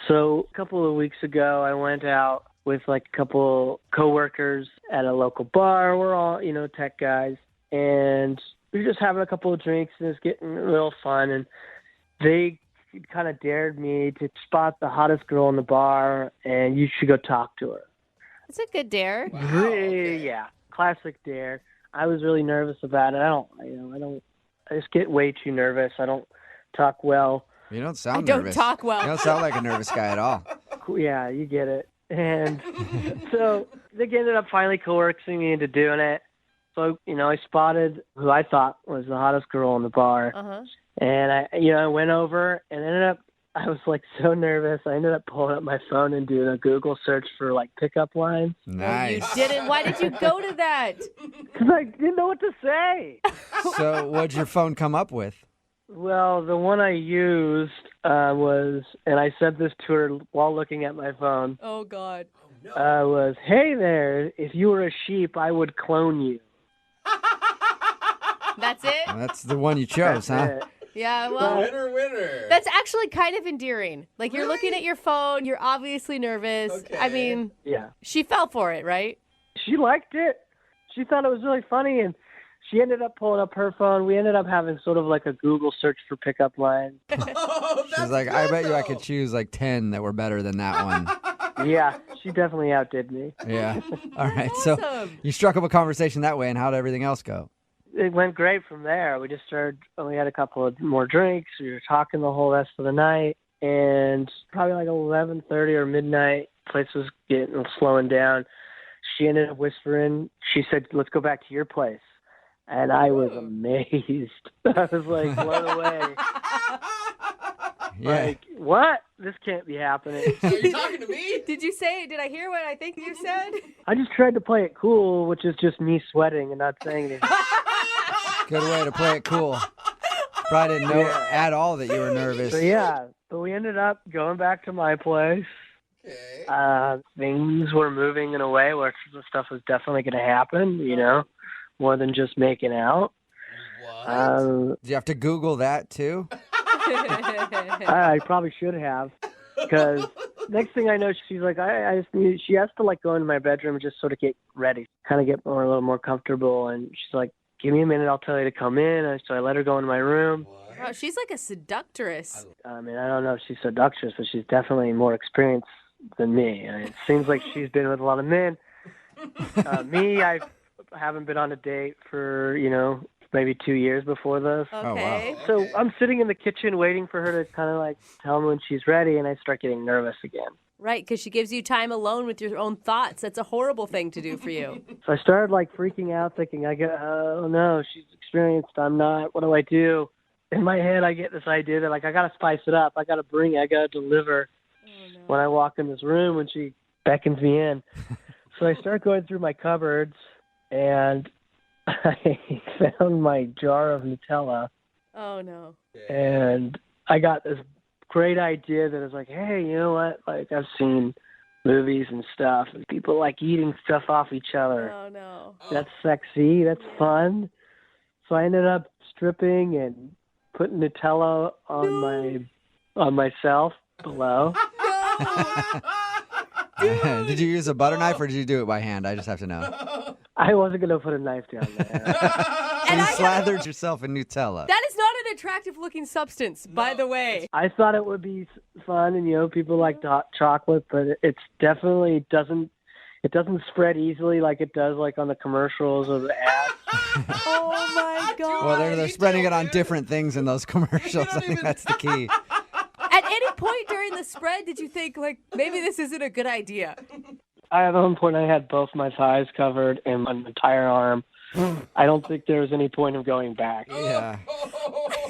S17: So, a couple of weeks ago, I went out with like a couple coworkers at a local bar. We're all, tech guys, and we were just having a couple of drinks, and it was getting real fun. And they kind of dared me to spot the hottest girl in the bar, and you should go talk to her.
S5: That's a good dare.
S3: Wow, okay.
S17: Yeah, classic dare. I was really nervous about it. I just get way too nervous. I don't talk well.
S1: You don't sound
S5: I don't
S1: nervous.
S5: talk well.
S1: You don't sound like a nervous guy at all.
S17: Yeah, you get it. And so they ended up finally coercing me into doing it. So, I spotted who I thought was the hottest girl in the bar.
S5: Uh-huh.
S17: And I went over and I was like so nervous. I ended up pulling up my phone and doing a Google search for like pickup lines.
S1: Nice.
S5: You didn't. Why did you go to that?
S17: Because I didn't know what to say.
S1: So what'd your phone come up with?
S17: Well, the one I used was, and I said this to her while looking at my phone,
S12: Oh, God.
S17: was, "Hey there, if you were a sheep, I would clone you."
S5: That's it?
S1: Well, that's the one you chose, huh?
S17: That's it.
S5: Yeah, well,
S3: Winner.
S5: that's actually kind of endearing. Like, you're looking at your phone, you're obviously nervous.
S3: Okay.
S5: I mean,
S17: Yeah.
S5: she fell for it, right?
S17: She liked it. She thought it was really funny, and she ended up pulling up her phone. We ended up having sort of like a Google search for pickup lines.
S1: She's like, I bet you I could choose like 10 that were better than that one.
S17: Yeah, she definitely outdid me.
S1: Yeah. All right. So
S5: Awesome.
S1: you struck up a conversation that way, and how'd everything else go?
S17: It went great from there. We had a couple of more drinks. We were talking the whole rest of the night, and probably like 11:30 or midnight, place was slowing down. She ended up whispering. She said, "Let's go back to your place." And I was amazed. I was like blown away.
S1: Yeah.
S17: Like, what? This can't be happening.
S3: Are you talking to me?
S12: Did you say, did I hear what I think you said?
S17: I just tried to play it cool, which is just me sweating and not saying anything.
S1: Good way to play it cool. Probably didn't know at all that you were nervous.
S17: So yeah, but we ended up going back to my place.
S3: Okay.
S17: Things were moving in a way where the stuff was definitely going to happen, more than just making out.
S3: What?
S1: Did you have to Google that too?
S17: I probably should have, because next thing I know, she's like, she has to like go into my bedroom and just sort of get ready, kind of get a little more comfortable. And she's like, "Give me a minute, I'll tell you to come in." And so I let her go into my room.
S12: Wow, she's like a seductress.
S17: I mean, I don't know if she's seductress, but she's definitely more experienced than me. I mean, it seems like she's been with a lot of men. Me, I haven't been on a date for, maybe 2 years before this.
S5: Okay.
S17: So I'm sitting in the kitchen waiting for her to kind of like tell me when she's ready, and I start getting nervous again.
S12: Right, because she gives you time alone with your own thoughts. That's a horrible thing to do for you.
S17: So I started like freaking out, thinking, oh no, she's experienced, I'm not, what do I do? In my head, I get this idea that like I got to spice it up. I got to deliver when I walk in this room when she beckons me in. So I start going through my cupboards, and I found my jar of Nutella.
S12: Oh, no.
S17: And I got this great idea that is like, hey, you know what? Like, I've seen movies and stuff, and people like eating stuff off each other.
S12: Oh, no.
S17: That's sexy. That's fun. So I ended up stripping and putting Nutella on myself below.
S1: Did you use a butter knife or did you do it by hand? I just have to know.
S17: I wasn't going to put a knife down there.
S1: And you slathered yourself in Nutella.
S18: That is not an attractive looking substance, by the way.
S17: I thought it would be fun, and people like hot chocolate, but it's definitely doesn't spread easily like it does like on the commercials or the ads.
S18: Oh my god.
S1: Well, they're spreading it on different things in those commercials. I think that's the key.
S18: At any point during the spread, did you think, like, maybe this isn't a good idea?
S17: At one point, I had both my thighs covered and my entire arm. I don't think there was any point of going back.
S1: Yeah.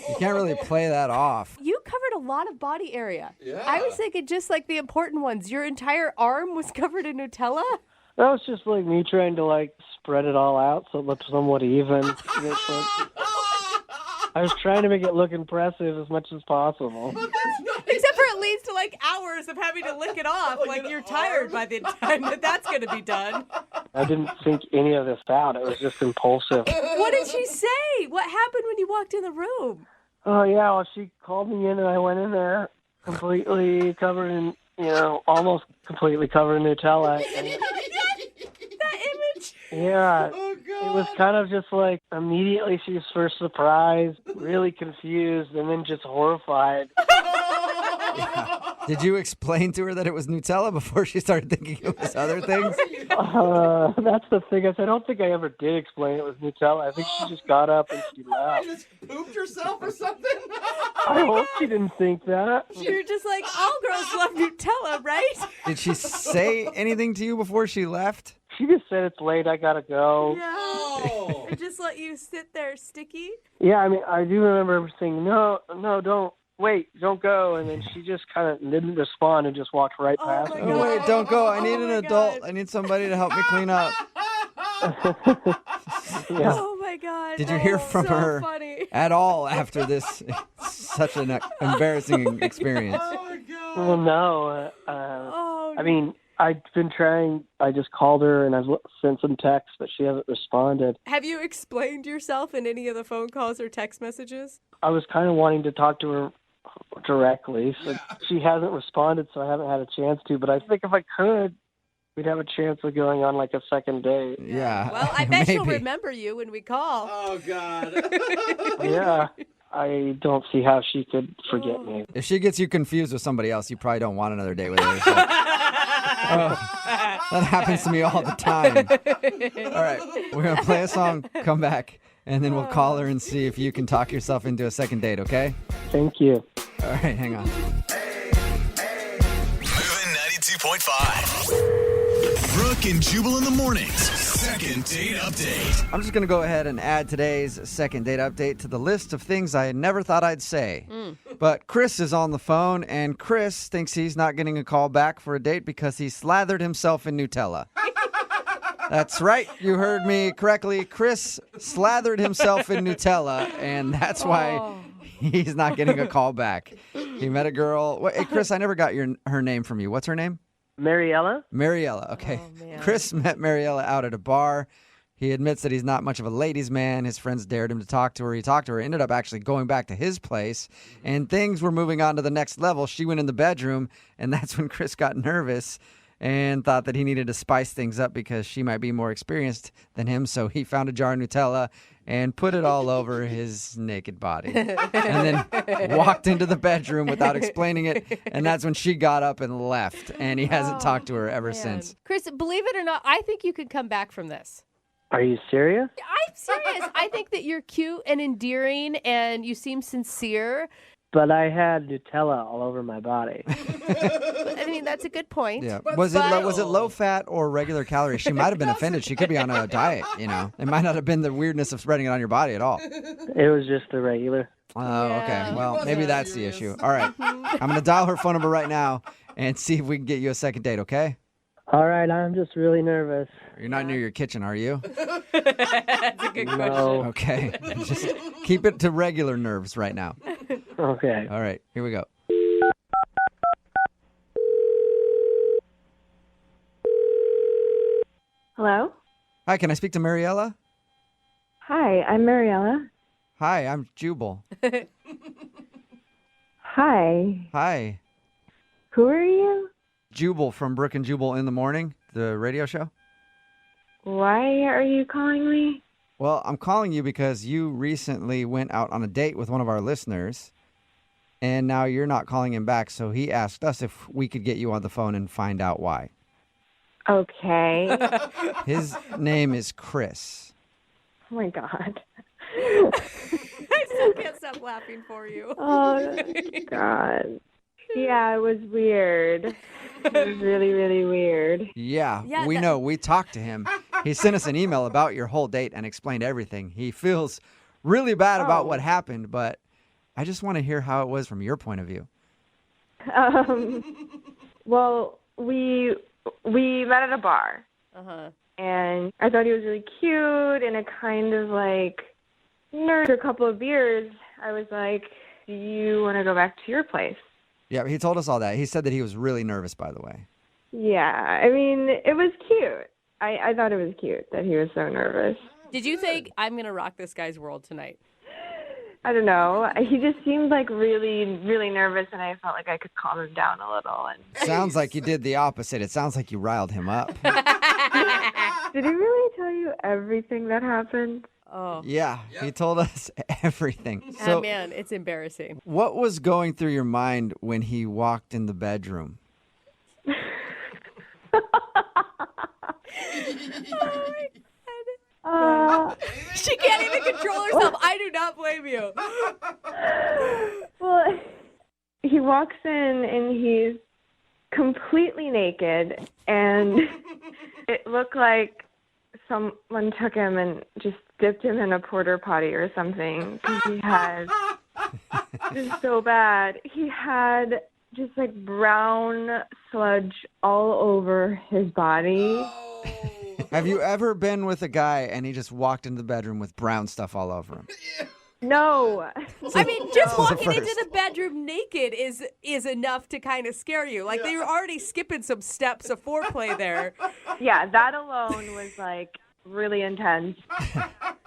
S1: You can't really play that off.
S18: You covered a lot of body area.
S3: Yeah.
S18: I was thinking just like the important ones. Your entire arm was covered in Nutella?
S17: That was just like me trying to like spread it all out so it looked somewhat even. I was trying to make it look impressive as much as possible.
S18: Except for it leads to like hours of having to lick it off. Like you're tired by the time that's going to be done.
S17: I didn't think any of this out. It was just impulsive.
S18: What did she say? What happened when you walked in the room?
S17: Oh, yeah. Well, she called me in and I went in there completely covered in, almost completely covered in Nutella. And
S18: that image.
S17: Yeah. It was kind of just like immediately she was first surprised, really confused, and then just horrified.
S1: Yeah. Did you explain to her that it was Nutella before she started thinking it was other things?
S17: That's the thing. I don't think I ever did explain it was Nutella. I think she just got up and she left.
S3: You just pooped yourself or something?
S17: I hope she didn't think that.
S18: You're just like, all girls love Nutella, right?
S1: Did she say anything to you before she left?
S17: She just said it's late, I gotta go.
S18: No. And just let you sit there sticky?
S17: Yeah, I mean, I do remember saying, no, don't. Wait, don't go. And then she just kind of didn't respond and just walked right past me.
S1: Oh, wait, don't go. I need an adult. I need somebody to help me clean up.
S17: Yeah.
S18: Oh, my God.
S1: Did you hear from her at all after this such an embarrassing experience?
S3: Oh, my God.
S17: Well, no. I mean, I've been trying. I just called her and I've sent some texts, but she hasn't responded.
S18: Have you explained yourself in any of the phone calls or text messages?
S17: I was kind of wanting to talk to her directly. So she hasn't responded, so I haven't had a chance to. But I think if I could, we'd have a chance of going on like a second date.
S1: Yeah.
S18: Well, I bet she'll remember you when we call.
S3: Oh, God.
S17: Yeah. I don't see how she could forget me.
S1: If she gets you confused with somebody else, you probably don't want another date with her. So. That happens to me all the time. All right. We're going to play a song, come back, and then we'll call her and see if you can talk yourself into a second date, okay?
S17: Thank you.
S1: All right, hang on.
S7: Moving 92.5. Brooke and Jubal in the mornings. Second date update.
S1: I'm just going to go ahead and add today's second date update to the list of things I never thought I'd say. But Chris is on the phone, and Chris thinks he's not getting a call back for a date because he slathered himself in Nutella. That's right. You heard me correctly. Chris slathered himself in Nutella, and that's why he's not getting a call back. He met a girl. Wait, hey, Chris, I never got her name from you. What's her name?
S17: Mariella?
S1: Mariella, okay. Chris met Mariella out at a bar. He admits that he's not much of a ladies' man. His friends dared him to talk to her. He talked to her, ended up actually going back to his place, and things were moving on to the next level. She went in the bedroom, and that's when Chris got nervous and thought that he needed to spice things up because she might be more experienced than him. So he found a jar of Nutella and put it all over his naked body and then walked into the bedroom without explaining it. And that's when she got up and left. And he hasn't talked to her ever since.
S18: Chris, believe it or not, I think you could come back from this.
S17: Are you serious?
S18: I'm serious. I think that you're cute and endearing and you seem sincere.
S17: But I had Nutella all over my body.
S18: I mean, that's a good point.
S1: Yeah. Was it low fat or regular calories? She might have been offended. She could be on a diet, It might not have been the weirdness of spreading it on your body at all.
S17: It was just the regular.
S1: Oh, okay. Well, maybe that's the issue. All right. I'm going to dial her phone number right now and see if we can get you a second date, okay?
S17: All right. I'm just really nervous.
S1: You're not near your kitchen, are you?
S18: That's a good question.
S1: Okay. Just keep it to regular nerves right now.
S17: Okay.
S1: All right. Here we go.
S8: Hello?
S1: Hi, can I speak to Mariella?
S8: Hi, I'm Mariella.
S1: Hi, I'm Jubal.
S8: Hi.
S1: Hi.
S8: Who are you?
S1: Jubal from Brooke and Jubal in the Morning, the radio show.
S19: Why are you calling me?
S1: Well, I'm calling you because you recently went out on a date with one of our listeners, and now you're not calling him back, so he asked us if we could get you on the phone and find out why.
S19: Okay.
S1: His name is Chris.
S19: Oh, my God.
S18: I still can't stop laughing for you.
S19: Oh, God. Yeah, it was weird. It was really, really weird.
S1: Yeah, we know. We talked to him. He sent us an email about your whole date and explained everything. He feels really bad about what happened, but I just want to hear how it was from your point of view.
S19: Well, we met at a bar.
S18: Uh-huh.
S19: And I thought he was really cute, and it kind of like, after a couple of beers, I was like, do you want to go back to your place?
S1: Yeah, he told us all that. He said that he was really nervous, by the way.
S19: Yeah, I mean, it was cute. I thought it was cute that he was so nervous.
S18: Did you think, I'm going to rock this guy's world tonight?
S19: I don't know. He just seemed like really, really nervous, and I felt like I could calm him down a little. And
S1: Sounds like you did the opposite. It sounds like you riled him up.
S19: Did he really tell you everything that happened?
S18: Oh.
S1: Yeah, he told us everything.
S18: Oh,
S1: So,
S18: man, it's embarrassing.
S1: what was going through your mind when he walked in the bedroom?
S18: She can't even control herself. I do not blame you.
S19: Well, he walks in and he's completely naked, and it looked like someone took him and just dipped him in a porta potty or something. 'Cause he had, it was so bad. He had just like brown sludge all over his body.
S1: Have you ever been with a guy and he just walked into the bedroom with brown stuff all over him?
S19: No.
S18: I mean, just
S1: This is the
S18: walking into
S1: first.
S18: the bedroom naked is enough to kind of scare you. Like, they were already skipping some steps of foreplay there.
S19: Yeah, that alone was like really intense.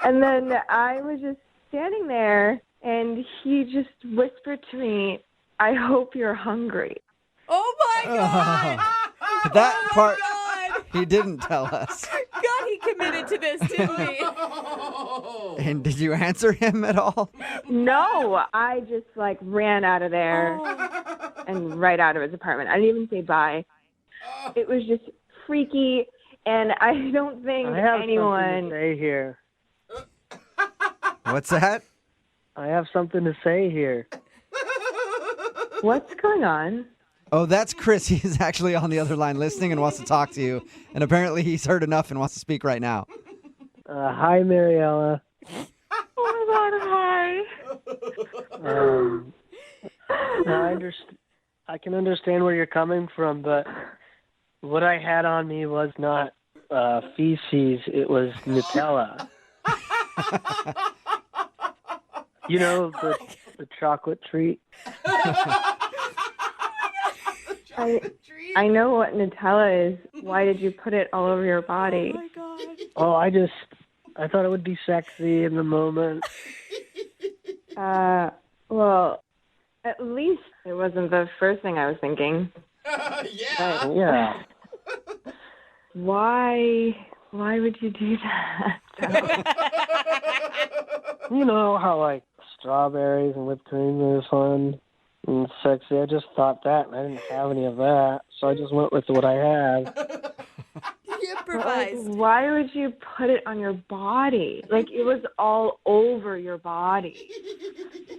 S19: And then I was just standing there, and he just whispered to me, "I hope you're hungry."
S18: Oh my God!
S1: That part
S18: God!
S1: he didn't tell us.
S18: God, he committed to this, didn't he?
S1: And did you answer him at all?
S19: No, I just like ran out of there and right out of his apartment. I didn't even say bye. It was just freaky, and I don't think
S17: I have
S19: anyone.
S17: something to say here.
S1: What's that?
S17: I have something to say here.
S19: What's going on?
S1: Oh, that's Chris. He's actually on the other line listening and wants to talk to you. And apparently he's heard enough and wants to speak right now.
S17: Hi, Mariella.
S19: Oh my God, hi.
S17: I can understand where you're coming from, but what I had on me was not feces. It was Nutella. You know, the chocolate treat.
S19: I know what Nutella is. Why did you put it all over your body?
S18: Oh my God.
S17: Oh, I thought it would be sexy in the moment.
S19: Well, at least it wasn't the first thing I was thinking.
S3: Yeah.
S17: Yeah.
S19: Why would you do that?
S17: You know how, like, strawberries and whipped cream are fun and sexy. I just thought that, and I didn't have any of that, so I just went with what I had.
S18: He improvised.
S19: Why would you put it on your body? Like, it was all over your body.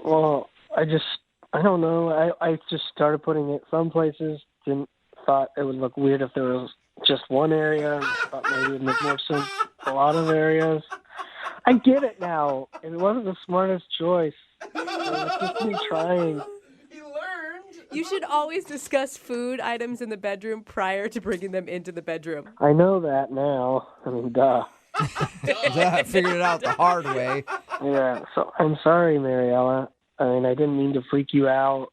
S17: Well, I don't know. I just started putting it some places. Thought it would look weird if there was just one area. Thought maybe it would make more sense a lot of areas. I get it now. It wasn't the smartest choice. It was just me trying.
S18: You should always discuss food items in the bedroom prior to bringing them into the bedroom.
S17: I know that now. I mean, duh.
S1: I figured it out the hard way.
S17: Yeah, so I'm sorry, Mariella. I mean, I didn't mean to freak you out.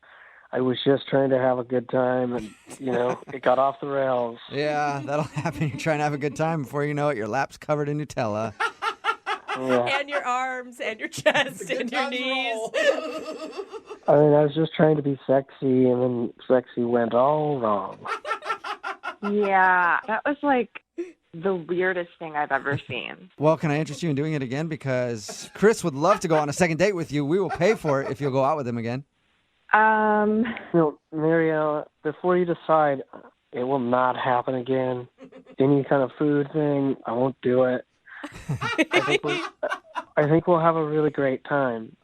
S17: I was just trying to have a good time, and, you know, it got off the rails.
S1: Yeah, that'll happen. You're trying to have a good time. Before you know it, your lap's covered in Nutella.
S17: Yeah.
S18: And your arms and your chest and your knees.
S17: I mean, I was just trying to be sexy, and then sexy went all wrong.
S19: Yeah, that was like the weirdest thing I've ever seen.
S1: Well, can I interest you in doing it again? Because Chris would love to go on a second date with you. We will pay for it if you'll go out with him again.
S17: No, Mariella, before you decide, it will not happen again. Any kind of food thing, I won't do it. I think we'll have a really great time.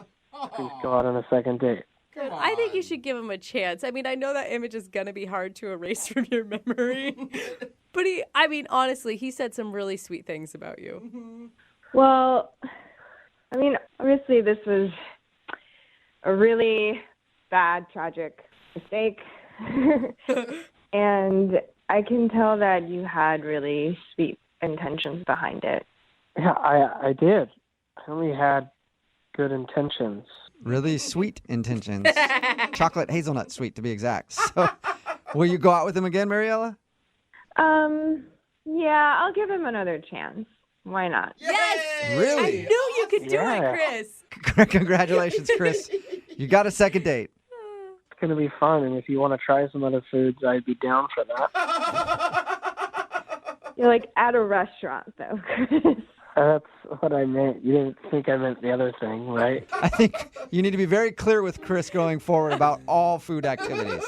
S17: Please go out on a second date.
S18: I think you should give him a chance. I mean, I know that image is going to be hard to erase from your memory. But honestly, he said some really sweet things about you.
S19: Well, I mean, obviously this was a really bad, tragic mistake. And I can tell that you had really sweet intentions behind it.
S17: Yeah, I did. I only had good intentions.
S1: Really sweet intentions. Chocolate hazelnut sweet, to be exact. So, will you go out with him again, Mariella?
S19: Yeah, I'll give him another chance. Why not?
S18: Yes!
S1: Really?
S18: I knew you could do it, Chris.
S1: Congratulations, Chris. You got a second date.
S17: It's going to be fun, and if you want to try some other foods, I'd be down for that.
S19: You're like at a restaurant, though, Chris.
S17: That's what I meant. You didn't think I meant the other thing, right?
S1: I think you need to be very clear with Chris going forward about all food activities.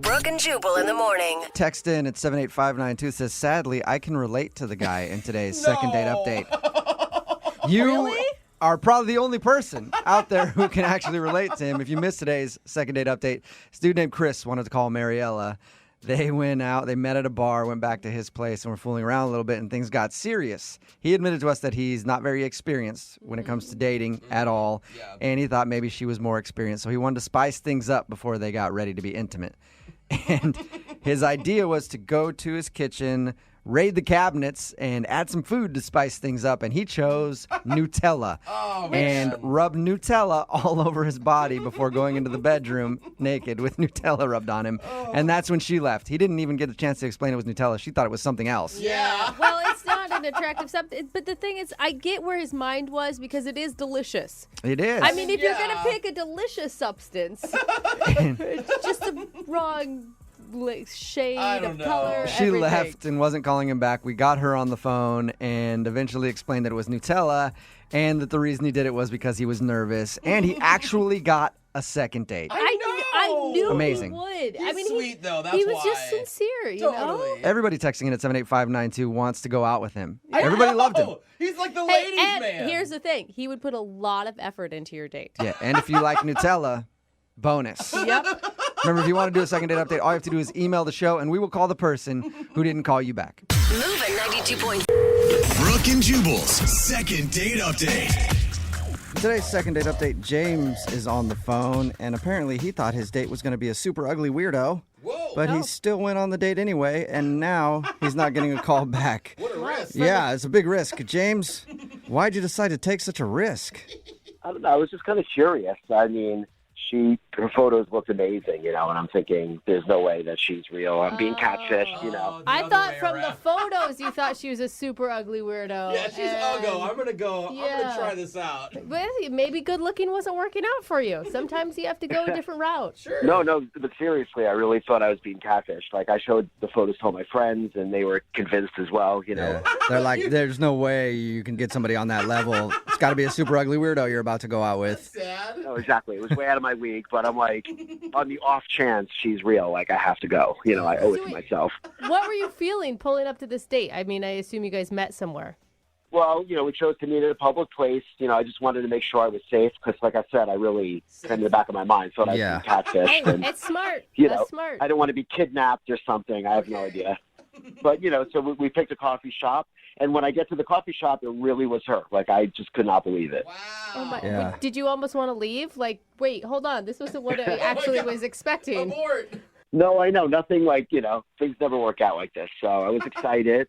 S9: Brooke and Jubal in the morning.
S1: Text in at 78592 says, sadly, I can relate to the guy in today's second date update. You are probably the only person out there who can actually relate to him. If you missed today's second date update, this dude named Chris wanted to call Mariella. They went out, they met at a bar, went back to his place, and were fooling around a little bit, and things got serious. He admitted to us that he's not very experienced when it comes to dating at all, and he thought maybe she was more experienced, so he wanted to spice things up before they got ready to be intimate. And his idea was to go to his kitchen, raid the cabinets, and add some food to spice things up. And he chose Nutella and rubbed Nutella all over his body before going into the bedroom naked with Nutella rubbed on him. And that's when she left. He didn't even get a chance to explain it was Nutella. She thought it was something else.
S12: Yeah. Well, it's not an attractive substance. But the thing is, I get where his mind was because it is delicious.
S1: It is.
S12: I mean, if you're going to pick a delicious substance, it's just the wrong shade of color.
S1: She
S12: everything.
S1: left and wasn't calling him back. We got her on the phone and eventually explained that it was Nutella and that the reason he did it was because he was nervous. And he actually got a second date.
S12: I knew
S1: Amazing.
S12: he would.
S3: He's
S12: I mean,
S3: sweet, though. That's
S12: he was
S3: why.
S12: just sincere, you know?
S1: Everybody texting in at 78592 wants to go out with him. Everybody loved him.
S3: He's like the
S12: Hey,
S3: ladies'
S12: and
S3: man.
S12: here's the thing. He would put a lot of effort into your date.
S1: Yeah, and if you like Nutella, bonus.
S12: Yep.
S1: Remember, if you want to do a second date update, all you have to do is email the show, and we will call the person who didn't call you back.
S9: Moving 92.3.
S7: Brooke and Jubal's second date update.
S1: Today's second date update, James is on the phone, and apparently he thought his date was going to be a super ugly weirdo. But he still went on the date anyway, and now he's not getting a call back.
S3: What a risk.
S1: Yeah, it's a big risk. James, why'd you decide to take such a risk?
S20: I don't know. I was just kind of curious. I mean, her photos looked amazing, you know, and I'm thinking there's no way that she's real. I'm being catfished, you know.
S12: I thought from the photos you thought she was a super ugly weirdo.
S3: Yeah, she's uggo. I'm gonna try this out.
S12: But maybe good looking wasn't working out for you. Sometimes you have to go a different route.
S3: Sure.
S20: No, but seriously, I really thought I was being catfished. Like, I showed the photos to all my friends, and they were convinced as well, you know.
S1: Yeah. They're like, there's no way you can get somebody on that level. It's got to be a super ugly weirdo you're about to go out with.
S3: Sad.
S20: No, exactly. It was way out of my league, but I'm like, on the off chance she's real, like, I have to go. You know, I owe it to myself.
S12: What were you feeling pulling up to this date? I mean, I assume you guys met somewhere.
S20: Well, you know, we chose to meet at a public place. You know, I just wanted to make sure I was safe because, like I said, I really, in the back of my mind, thought I was being catfished.
S12: Hey,
S20: and,
S12: it's smart.
S20: you
S12: That's
S20: know,
S12: smart.
S20: I didn't want to be kidnapped or something. I have no idea. But, you know, so we picked a coffee shop. And when I get to the coffee shop, it really was her. Like, I just could not believe it.
S12: Oh my!
S1: Yeah.
S12: Did you almost want to leave? Like, wait, hold on. This wasn't what I actually was expecting.
S20: No, I know. Nothing like, you know, things never work out like this. So I was excited.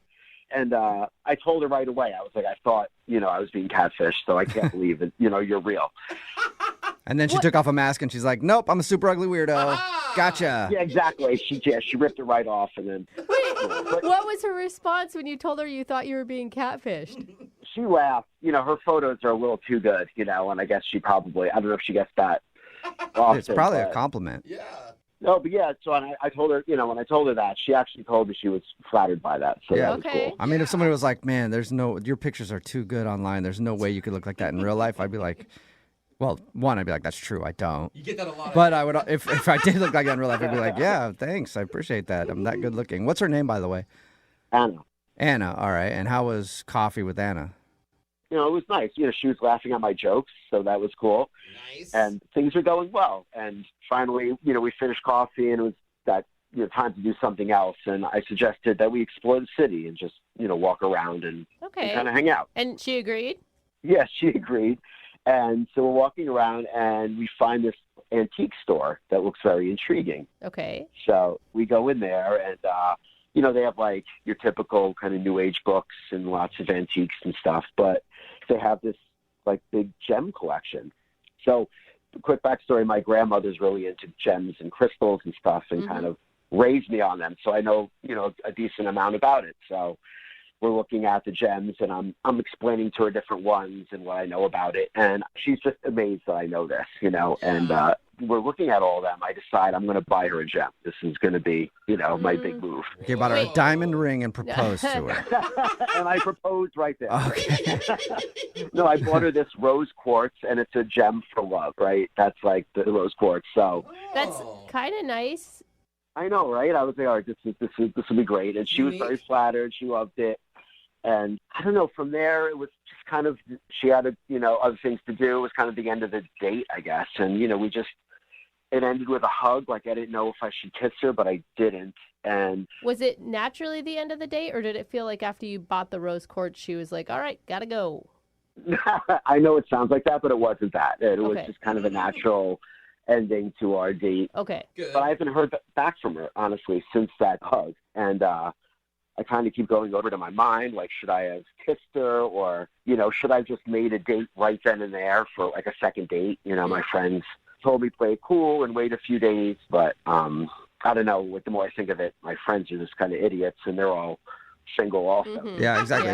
S20: And I told her right away. I was like, I thought, you know, I was being catfished. So I can't believe it. You know, you're real.
S1: And then she took off a mask and she's like, nope, I'm a super ugly weirdo. Gotcha.
S20: Yeah, exactly. She ripped it right off. And then.
S12: What was her response when you told her you thought you were being catfished?
S20: She laughed. You know, her photos are a little too good, you know, and I guess she probably, I don't know if she gets that often.
S1: It's probably a compliment.
S3: Yeah.
S20: No, but yeah, so I told her, when I told her that, she actually told me she was flattered by that. So that was cool.
S1: I mean, if somebody was like, man, your pictures are too good online. There's no way you could look like that in real life. I'd be like, well, one, I'd be like, that's true. I don't.
S3: You get that a lot.
S1: But I would, if I did look like that in real life, I'd be like, yeah, thanks. I appreciate that. I'm that good looking. What's her name, by the way?
S20: Anna.
S1: Anna. All right. And how was coffee with Anna?
S20: It was nice. She was laughing at my jokes, so that was cool.
S3: Nice.
S20: And things were going well. And finally, we finished coffee, and it was that time to do something else. And I suggested that we explore the city and just walk around and kind of hang out.
S5: And she agreed?
S20: Yes, she agreed. And so we're walking around, and we find this antique store that looks very intriguing.
S5: Okay.
S20: So we go in there, and they have like your typical kind of new age books and lots of antiques and stuff, but they have this like big gem collection. So quick backstory, my grandmother's really into gems and crystals and stuff and kind of raised me on them. So I know, a decent amount about it. So we're looking at the gems, and I'm explaining to her different ones and what I know about it. And she's just amazed that I know this, and we're looking at all of them. I decide I'm going to buy her a gem. This is going to be, my big move.
S1: You bought her a diamond ring and proposed to her.
S20: And I proposed right there.
S1: Okay.
S20: No, I bought her this rose quartz, and it's a gem for love, right? That's like the rose quartz. So
S5: that's kind of nice.
S20: I know, right? I was like, all right, this will be great. And she was very flattered. She loved it. And I don't know, from there, it was just kind of, she had, other things to do. It was kind of the end of the date, I guess. And, it ended with a hug. Like, I didn't know if I should kiss her, but I didn't. And
S5: was it naturally the end of the date, or did it feel like after you bought the rose quartz, she was like, all right, gotta go?
S20: I know it sounds like that, but it wasn't that. It was just kind of a natural ending to our date.
S5: Okay.
S20: Good. But I haven't heard back from her, honestly, since that hug. And I kind of keep going over to my mind, like, should I have kissed her, or, should I have just made a date right then and there for, like, a second date? My friends told me play it cool and wait a few days, but I don't know. The more I think of it, my friends are just kind of idiots, and they're all single also.
S1: Yeah, exactly.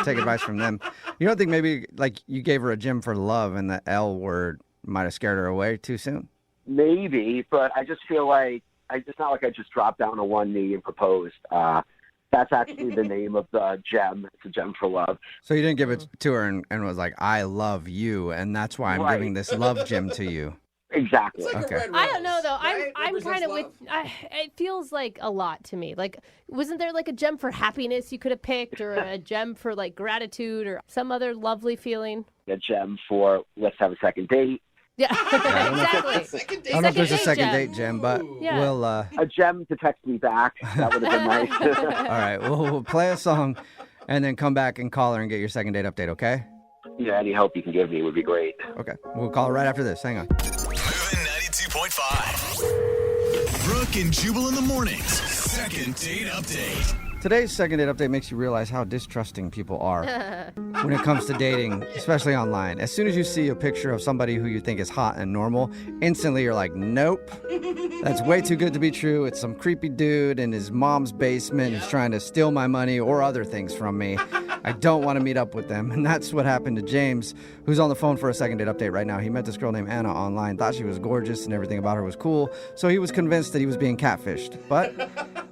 S1: Take advice from them. You don't think maybe, like, you gave her a gem for love and the L word might have scared her away too soon?
S20: Maybe, but I just feel like it's not like I just dropped down on one knee and proposed. That's actually the name of the gem. It's a gem for love.
S1: So you didn't give it to her and was like, I love you, and that's why I'm giving this love gem to you.
S20: Exactly.
S3: Like
S1: okay.
S5: I don't know, though.
S3: Right?
S5: I'm kind of with... it feels like a lot to me. Like, wasn't there like a gem for happiness you could have picked, or a gem for like gratitude, or some other lovely feeling?
S20: A gem for let's have a second date.
S5: Yeah, exactly.
S1: I don't know if there's a second date gem, but we'll...
S20: a gem to text me back. That would have been nice.
S1: All right, we'll play a song and then come back and call her and get your second date update, okay?
S20: Yeah, any help you can give me would be great.
S1: Okay, we'll call her right after this. Hang on.
S7: Moving 92.5. Brooke and Jubal in the mornings. Second date update.
S1: Today's second date update makes you realize how distrusting people are when it comes to dating, especially online. As soon as you see a picture of somebody who you think is hot and normal, instantly you're like, nope, that's way too good to be true. It's some creepy dude in his mom's basement who's trying to steal my money or other things from me. I don't want to meet up with them. And that's what happened to James, who's on the phone for a second date update right now. He met this girl named Anna online, thought she was gorgeous and everything about her was cool, so he was convinced that he was being catfished. But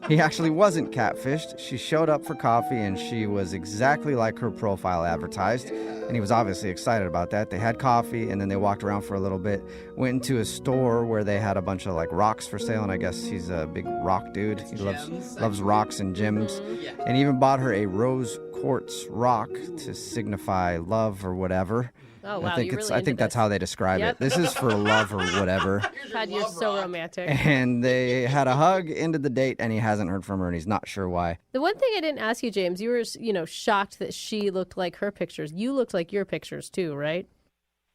S1: he actually wasn't catfished. She showed up for coffee, and she was exactly like her profile advertised. And he was obviously excited about that. They had coffee, and then they walked around for a little bit, went into a store where they had a bunch of, like, rocks for sale, and I guess he's a big rock dude. He loves rocks and gems. And he even bought her a rose quartz rock to signify love or whatever.
S5: Oh, wow,
S1: I think that's how they describe it. This is for love or whatever.
S5: God, you're so romantic.
S1: And they had a hug, ended the date, and he hasn't heard from her, and he's not sure why.
S5: The one thing I didn't ask you, James, you were, shocked that she looked like her pictures. You looked like your pictures too, right?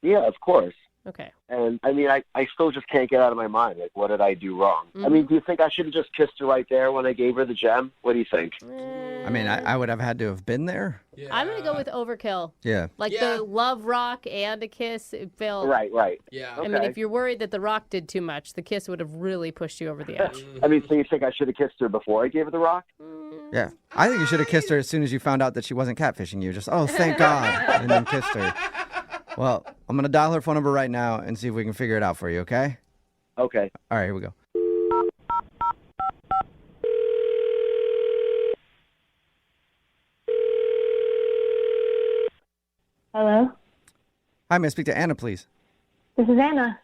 S20: Yeah, of course.
S5: Okay.
S20: And, I mean, I still just can't get out of my mind, like, what did I do wrong? I mean, do you think I should have just kissed her right there when I gave her the gem? What do you think?
S1: I mean, I would have had to have been there.
S5: Yeah. I'm going to go with overkill.
S1: Yeah.
S5: Like the love rock and a kiss. It felt...
S20: Right.
S3: Yeah.
S20: Okay.
S5: I mean, if you're worried that the rock did too much, the kiss would have really pushed you over the edge.
S20: I mean, so you think I should have kissed her before I gave her the rock?
S1: Yeah. I think you should have kissed her as soon as you found out that she wasn't catfishing you. Just, oh, thank God, and then kissed her. Well, I'm going to dial her phone number right now and see if we can figure it out for you, okay?
S20: Okay.
S1: All right, here we go.
S19: Hello?
S1: Hi, may I speak to Anna, please?
S19: This is Anna.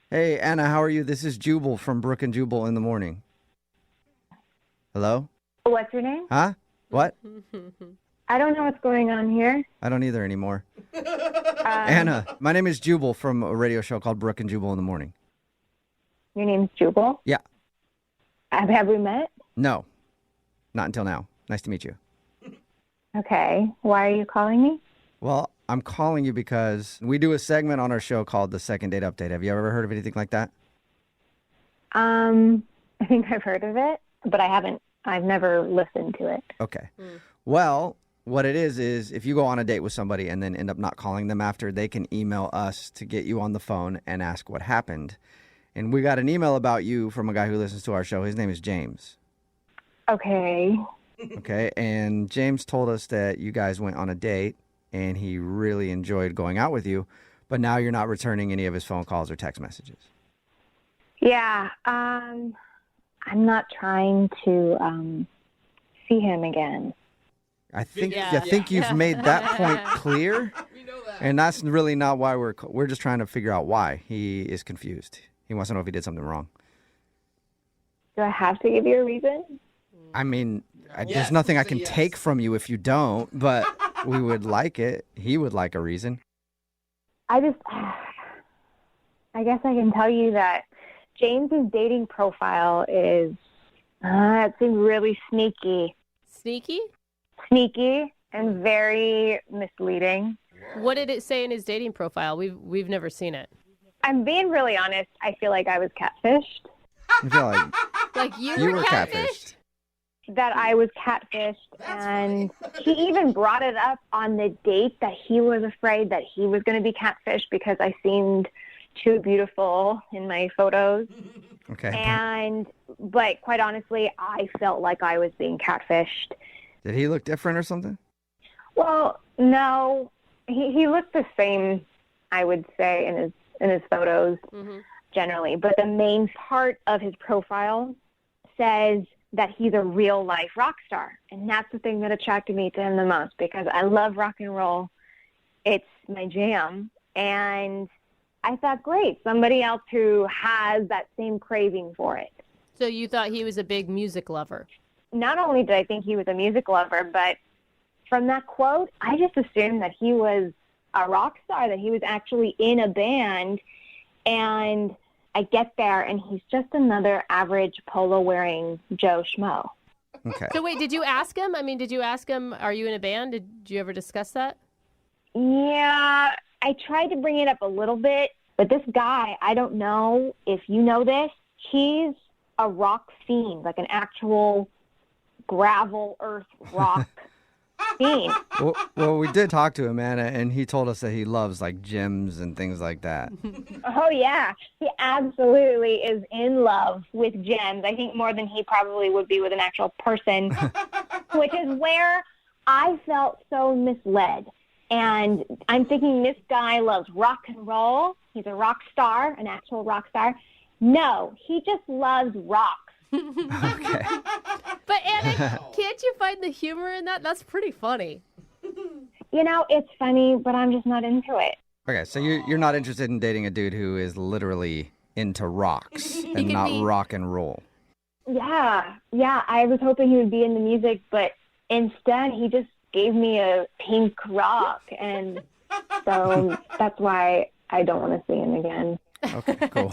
S1: Hey, Anna, how are you? This is Jubal from Brooke and Jubal in the morning. Hello?
S19: What's your name?
S1: Huh? What?
S19: I don't know what's going on here.
S1: I don't either anymore. Anna, my name is Jubal from a radio show called Brooke and Jubal in the morning.
S19: Your name's Jubal?
S1: Yeah.
S19: Have we met?
S1: No, not until now. Nice to meet you.
S19: Okay. Why are you calling me?
S1: Well, I'm calling you because we do a segment on our show called the Second Date Update. Have you ever heard of anything like that?
S19: I think I've heard of it, but I've never listened to it.
S1: Okay. Well, what it is if you go on a date with somebody and then end up not calling them after, they can email us to get you on the phone and ask what happened. And we got an email about you from a guy who listens to our show. His name is James.
S19: Okay.
S1: Okay. And James told us that you guys went on a date and he really enjoyed going out with you, but now you're not returning any of his phone calls or text messages.
S19: Yeah. I'm not trying to see him again.
S1: I think you've made that point clear. We know that. And that's really not why we're just trying to figure out why he is confused. He wants to know if he did something wrong.
S19: Do I have to give you a reason?
S1: I mean, there's nothing I can take from you if you don't, but we would like it. He would like a reason.
S19: I guess I can tell you that James's dating profile is, it seems really sneaky.
S5: Sneaky?
S19: Sneaky and very misleading.
S5: What did it say in his dating profile? We've never seen it.
S19: I'm being really honest. I feel like I was catfished.
S1: I feel
S5: like you were
S1: catfished?
S19: That I was catfished, and he even brought it up on the date that he was afraid that he was going to be catfished because I seemed too beautiful in my photos.
S1: Okay.
S19: But quite honestly, I felt like I was being catfished.
S1: Did he look different or something?
S19: Well, no, he looked the same, I would say, in his photos generally. But the main part of his profile says that he's a real life rock star, and that's the thing that attracted me to him the most because I love rock and roll. It's my jam, and I thought, great, somebody else who has that same craving for it.
S5: So you thought he was a big music lover?
S19: Not only did I think he was a music lover, but from that quote, I just assumed that he was a rock star, that he was actually in a band. And I get there, and he's just another average polo-wearing Joe Schmo.
S1: Okay.
S5: So wait, did you ask him? I mean, did you ask him, are you in a band? Did you ever discuss that?
S19: Yeah, I tried to bring it up a little bit, but this guy, I don't know if you know this, he's a rock fiend, like an actual gravel earth rock fiend.
S1: Well, we did talk to him, Anna, and he told us that he loves like gyms and things like that.
S19: Oh, yeah. He absolutely is in love with gems. I think more than he probably would be with an actual person, which is where I felt so misled. And I'm thinking this guy loves rock and roll. He's a rock star, an actual rock star. No, he just loves rocks.
S1: Okay.
S5: But Anna, can't you find the humor in that? That's pretty funny.
S19: You know, it's funny, but I'm just not into it.
S1: Okay, so you're not interested in dating a dude who is literally into rocks and not rock and roll.
S19: Yeah, I was hoping he would be into music, but instead he just gave me a pink rock, and so that's why I don't want to see him again.
S1: Okay, cool.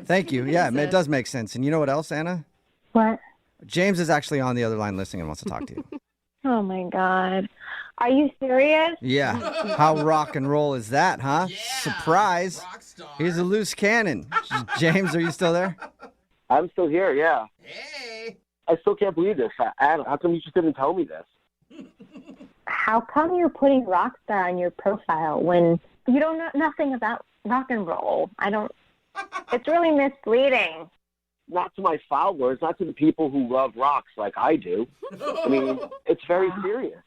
S1: Thank you. Yeah, it does make sense. And you know what else, Anna?
S19: What?
S1: James is actually on the other line listening and wants to talk to you.
S19: Oh, my God. Are you serious?
S1: Yeah. How rock and roll is that, huh? Yeah. Surprise. He's a loose cannon. James, are you still there?
S20: I'm still here, yeah. Hey. I still can't believe this. Adam, how come you just didn't tell me this?
S19: How come you're putting Rockstar on your profile when you don't know nothing about rock and roll? It's really misleading.
S20: Not to my followers, not to the people who love rocks like I do. I mean, it's very serious.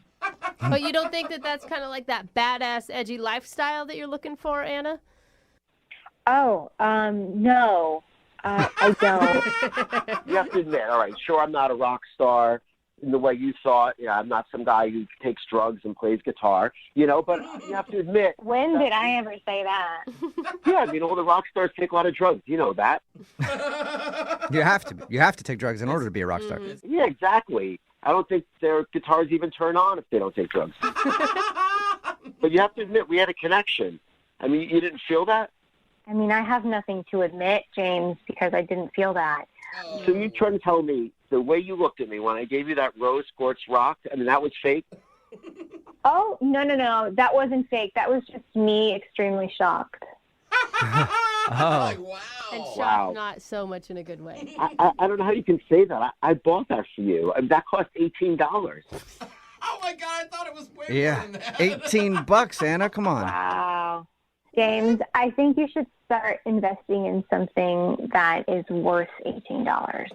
S5: But you don't think that that's kind of like that badass, edgy lifestyle that you're looking for, Anna?
S19: Oh, no. I don't.
S20: You have to admit, all right, sure, I'm not a rock star. in the way you saw it. Yeah, I'm not some guy who takes drugs and plays guitar, but you have to admit.
S16: When did I ever say that?
S20: Yeah, I mean, all the rock stars take a lot of drugs. You know that.
S1: You have to. You have to take drugs in order to be a rock star.
S20: Yeah, exactly. I don't think their guitars even turn on if they don't take drugs. But you have to admit, we had a connection. I mean, you didn't feel that?
S16: I mean, I have nothing to admit, James, because I didn't feel that.
S20: So you're trying to tell me the way you looked at me when I gave you that rose quartz rock, I mean, that was fake?
S16: Oh, no. That wasn't fake. That was just me extremely shocked.
S1: Oh.
S3: Wow.
S12: And shocked,
S20: Wow.
S12: not so much in a good way.
S20: I don't know how you can say that. I bought that for you. I mean, that cost $18.
S3: Oh my God, I thought it was way
S1: Yeah,
S3: more than that.
S1: $18, Anna. Come on.
S16: Wow. James, I think you should start investing in something that is worth $18.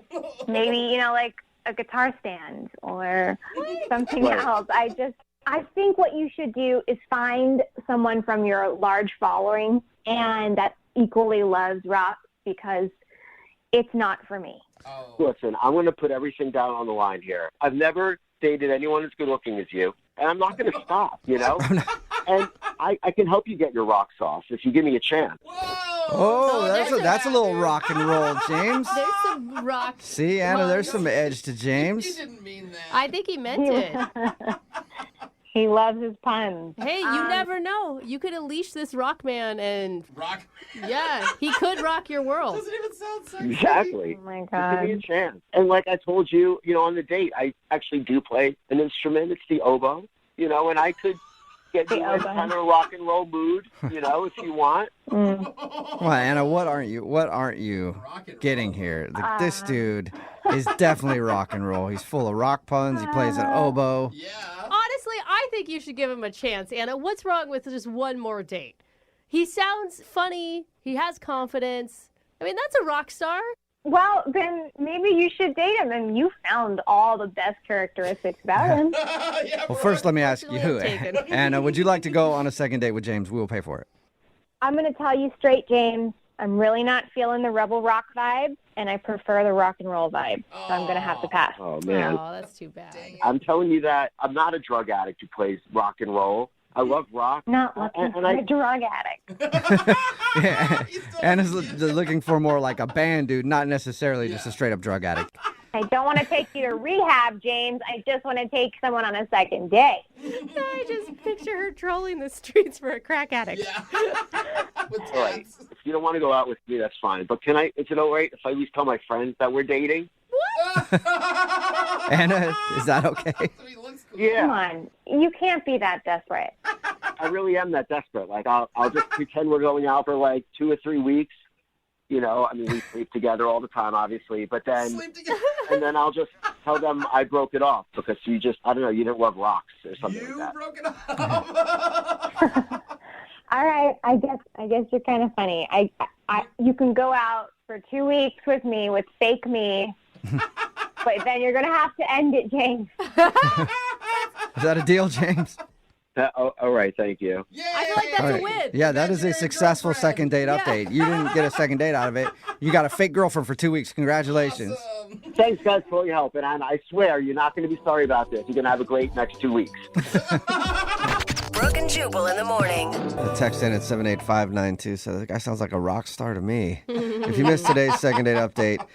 S16: Maybe, like a guitar stand or something
S20: Right.
S16: else. I think what you should do is find someone from your large following and that equally loves rock, because it's not for me.
S20: Listen, I'm going to put everything down on the line here. I've never dated anyone as good looking as you, and I'm not going to stop, And I can help you get your rocks off if you give me a chance.
S1: Oh, that's a little rock and roll, James.
S12: There's some rock.
S1: See, Anna, there's some edge to James.
S3: You didn't mean that.
S12: I think he meant it.
S16: He loves his puns.
S12: Hey, you never know. You could unleash this rock man and...
S3: Rock?
S12: Yeah, he could rock your world.
S3: Doesn't even sound sexy.
S20: Exactly.
S16: Oh, my
S20: Just
S16: God.
S20: give me a chance. And like I told you, on the date, I actually do play an instrument. It's the oboe, and I could get you in kind of a rock and roll mood, if you want.
S1: Well, Anna, what aren't you getting here? This dude is definitely rock and roll. He's full of rock puns. He plays an oboe.
S3: Yeah.
S12: Honestly, I think you should give him a chance, Anna. What's wrong with just one more date? He sounds funny. He has confidence. I mean, that's a rock star.
S16: Well, then maybe you should date him, and you found all the best characteristics about him.
S1: Well, first, let me ask you,
S12: taken.
S1: Anna, would you like to go on a second date with James? We will pay for it.
S16: I'm going to tell you straight, James. I'm really not feeling the rebel rock vibe, and I prefer the rock and roll vibe. So I'm going to have to pass.
S20: Oh, man.
S12: Oh, that's too bad.
S20: I'm telling you that I'm not a drug addict who plays rock and roll. I love rock.
S16: Not looking for a drug addict.
S1: Yeah. Anna's looking for more like a band dude, not necessarily just a straight up drug addict.
S16: I don't want to take you to rehab, James. I just want to take someone on a second date.
S12: I just picture her trolling the streets for a crack addict.
S3: Yeah. With
S20: All right.
S3: tats.
S20: If you don't want to go out with me, that's fine. But is it all right if I at least tell my friends that we're dating?
S1: Anna, is that okay?
S20: Yeah.
S16: Come on. You can't be that desperate.
S20: I really am that desperate. Like, I'll just pretend we're going out for like 2 or 3 weeks. I mean, we sleep together all the time, obviously. But then, and then I'll just tell them I broke it off because you didn't love rocks or something like that.
S3: Broke it off.
S16: All right. I guess you're kind of funny. You can go out for 2 weeks with me with fake me, but then you're going to have to end it, James.
S1: Is that a deal, James?
S20: All right, thank you.
S12: I feel like that's
S1: All
S12: a
S1: right.
S12: win.
S1: Yeah, that is a successful second date update. You didn't get a second date out of it. You got a fake girlfriend for 2 weeks. Congratulations.
S20: Thanks, guys, for all your help. And I swear, you're not going to be sorry about this. You're going to have a great next 2 weeks.
S9: Brooke and Jubal in the morning.
S1: The text in at 78592 says, the guy sounds like a rock star to me. If you missed today's second date update,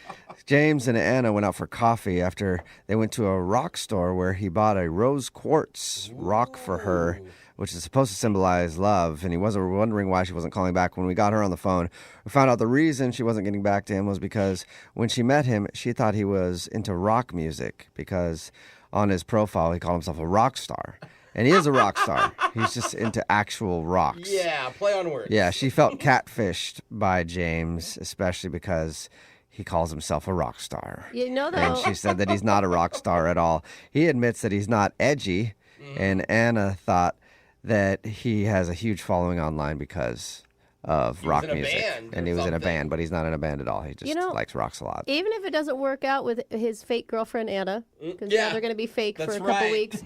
S1: James and Anna went out for coffee after they went to a rock store where he bought a rose quartz rock for her, which is supposed to symbolize love. And he wasn't wondering why she wasn't calling back. When we got her on the phone, we found out the reason she wasn't getting back to him was because when she met him, she thought he was into rock music because on his profile, he called himself a rock star. And he is a rock star. He's just into actual rocks.
S3: Yeah, play on words.
S1: Yeah, she felt catfished by James, especially because he calls himself a rock star.
S12: You know, though.
S1: And she said that he's not a rock star at all. He admits that he's not edgy, and Anna thought that he has a huge following online because of rock music. And he was in a band, but he's not in a band at all. He just likes rocks a lot.
S12: Even if it doesn't work out with his fake girlfriend, Anna, because now they're going to be fake for a couple weeks,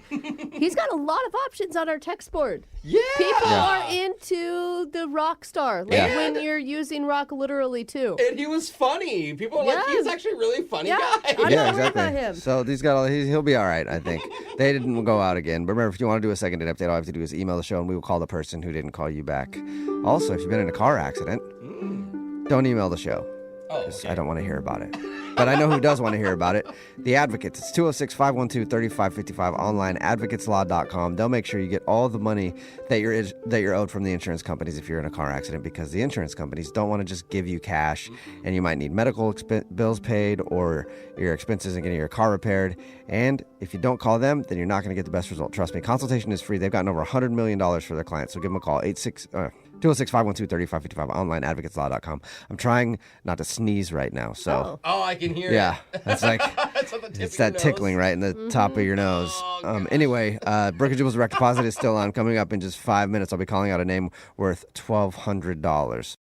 S12: he's got a lot of options on our text board.
S3: Yeah.
S12: People
S1: Yeah.
S12: are into the rock star. Like
S1: Yeah.
S12: when you're using rock literally too.
S3: And he was funny. People are like, he's actually a really funny guy.
S12: I'm
S1: Yeah,
S12: not worried
S1: exactly.
S12: about him.
S1: So he'll be all right, I think. They didn't go out again. But remember, if you want to do a second date update, all you have to do is email the show, and we will call the person who didn't call you back. Also, if you've been in a car accident, don't email the show. 'Cause I don't want to hear about it. But I know who does want to hear about it. The Advocates. It's 206-512-3555, online, advocateslaw.com. They'll make sure you get all the money that you're owed from the insurance companies if you're in a car accident, because the insurance companies don't want to just give you cash, and you might need medical bills paid or your expenses in getting your car repaired. And if you don't call them, then you're not going to get the best result. Trust me, consultation is free. They've gotten over $100 million for their clients, so give them a call, 206-512-3555, online, advocateslaw.com. I'm trying not to sneeze right now, so.
S3: Oh, I can hear it.
S1: Yeah, it's like
S3: It's on the tip
S1: it's
S3: of your
S1: that tickling right in the top of your nose. Anyway, Brooke and Jubal's direct deposit is still on. Coming up in just 5 minutes, I'll be calling out a name worth $1,200.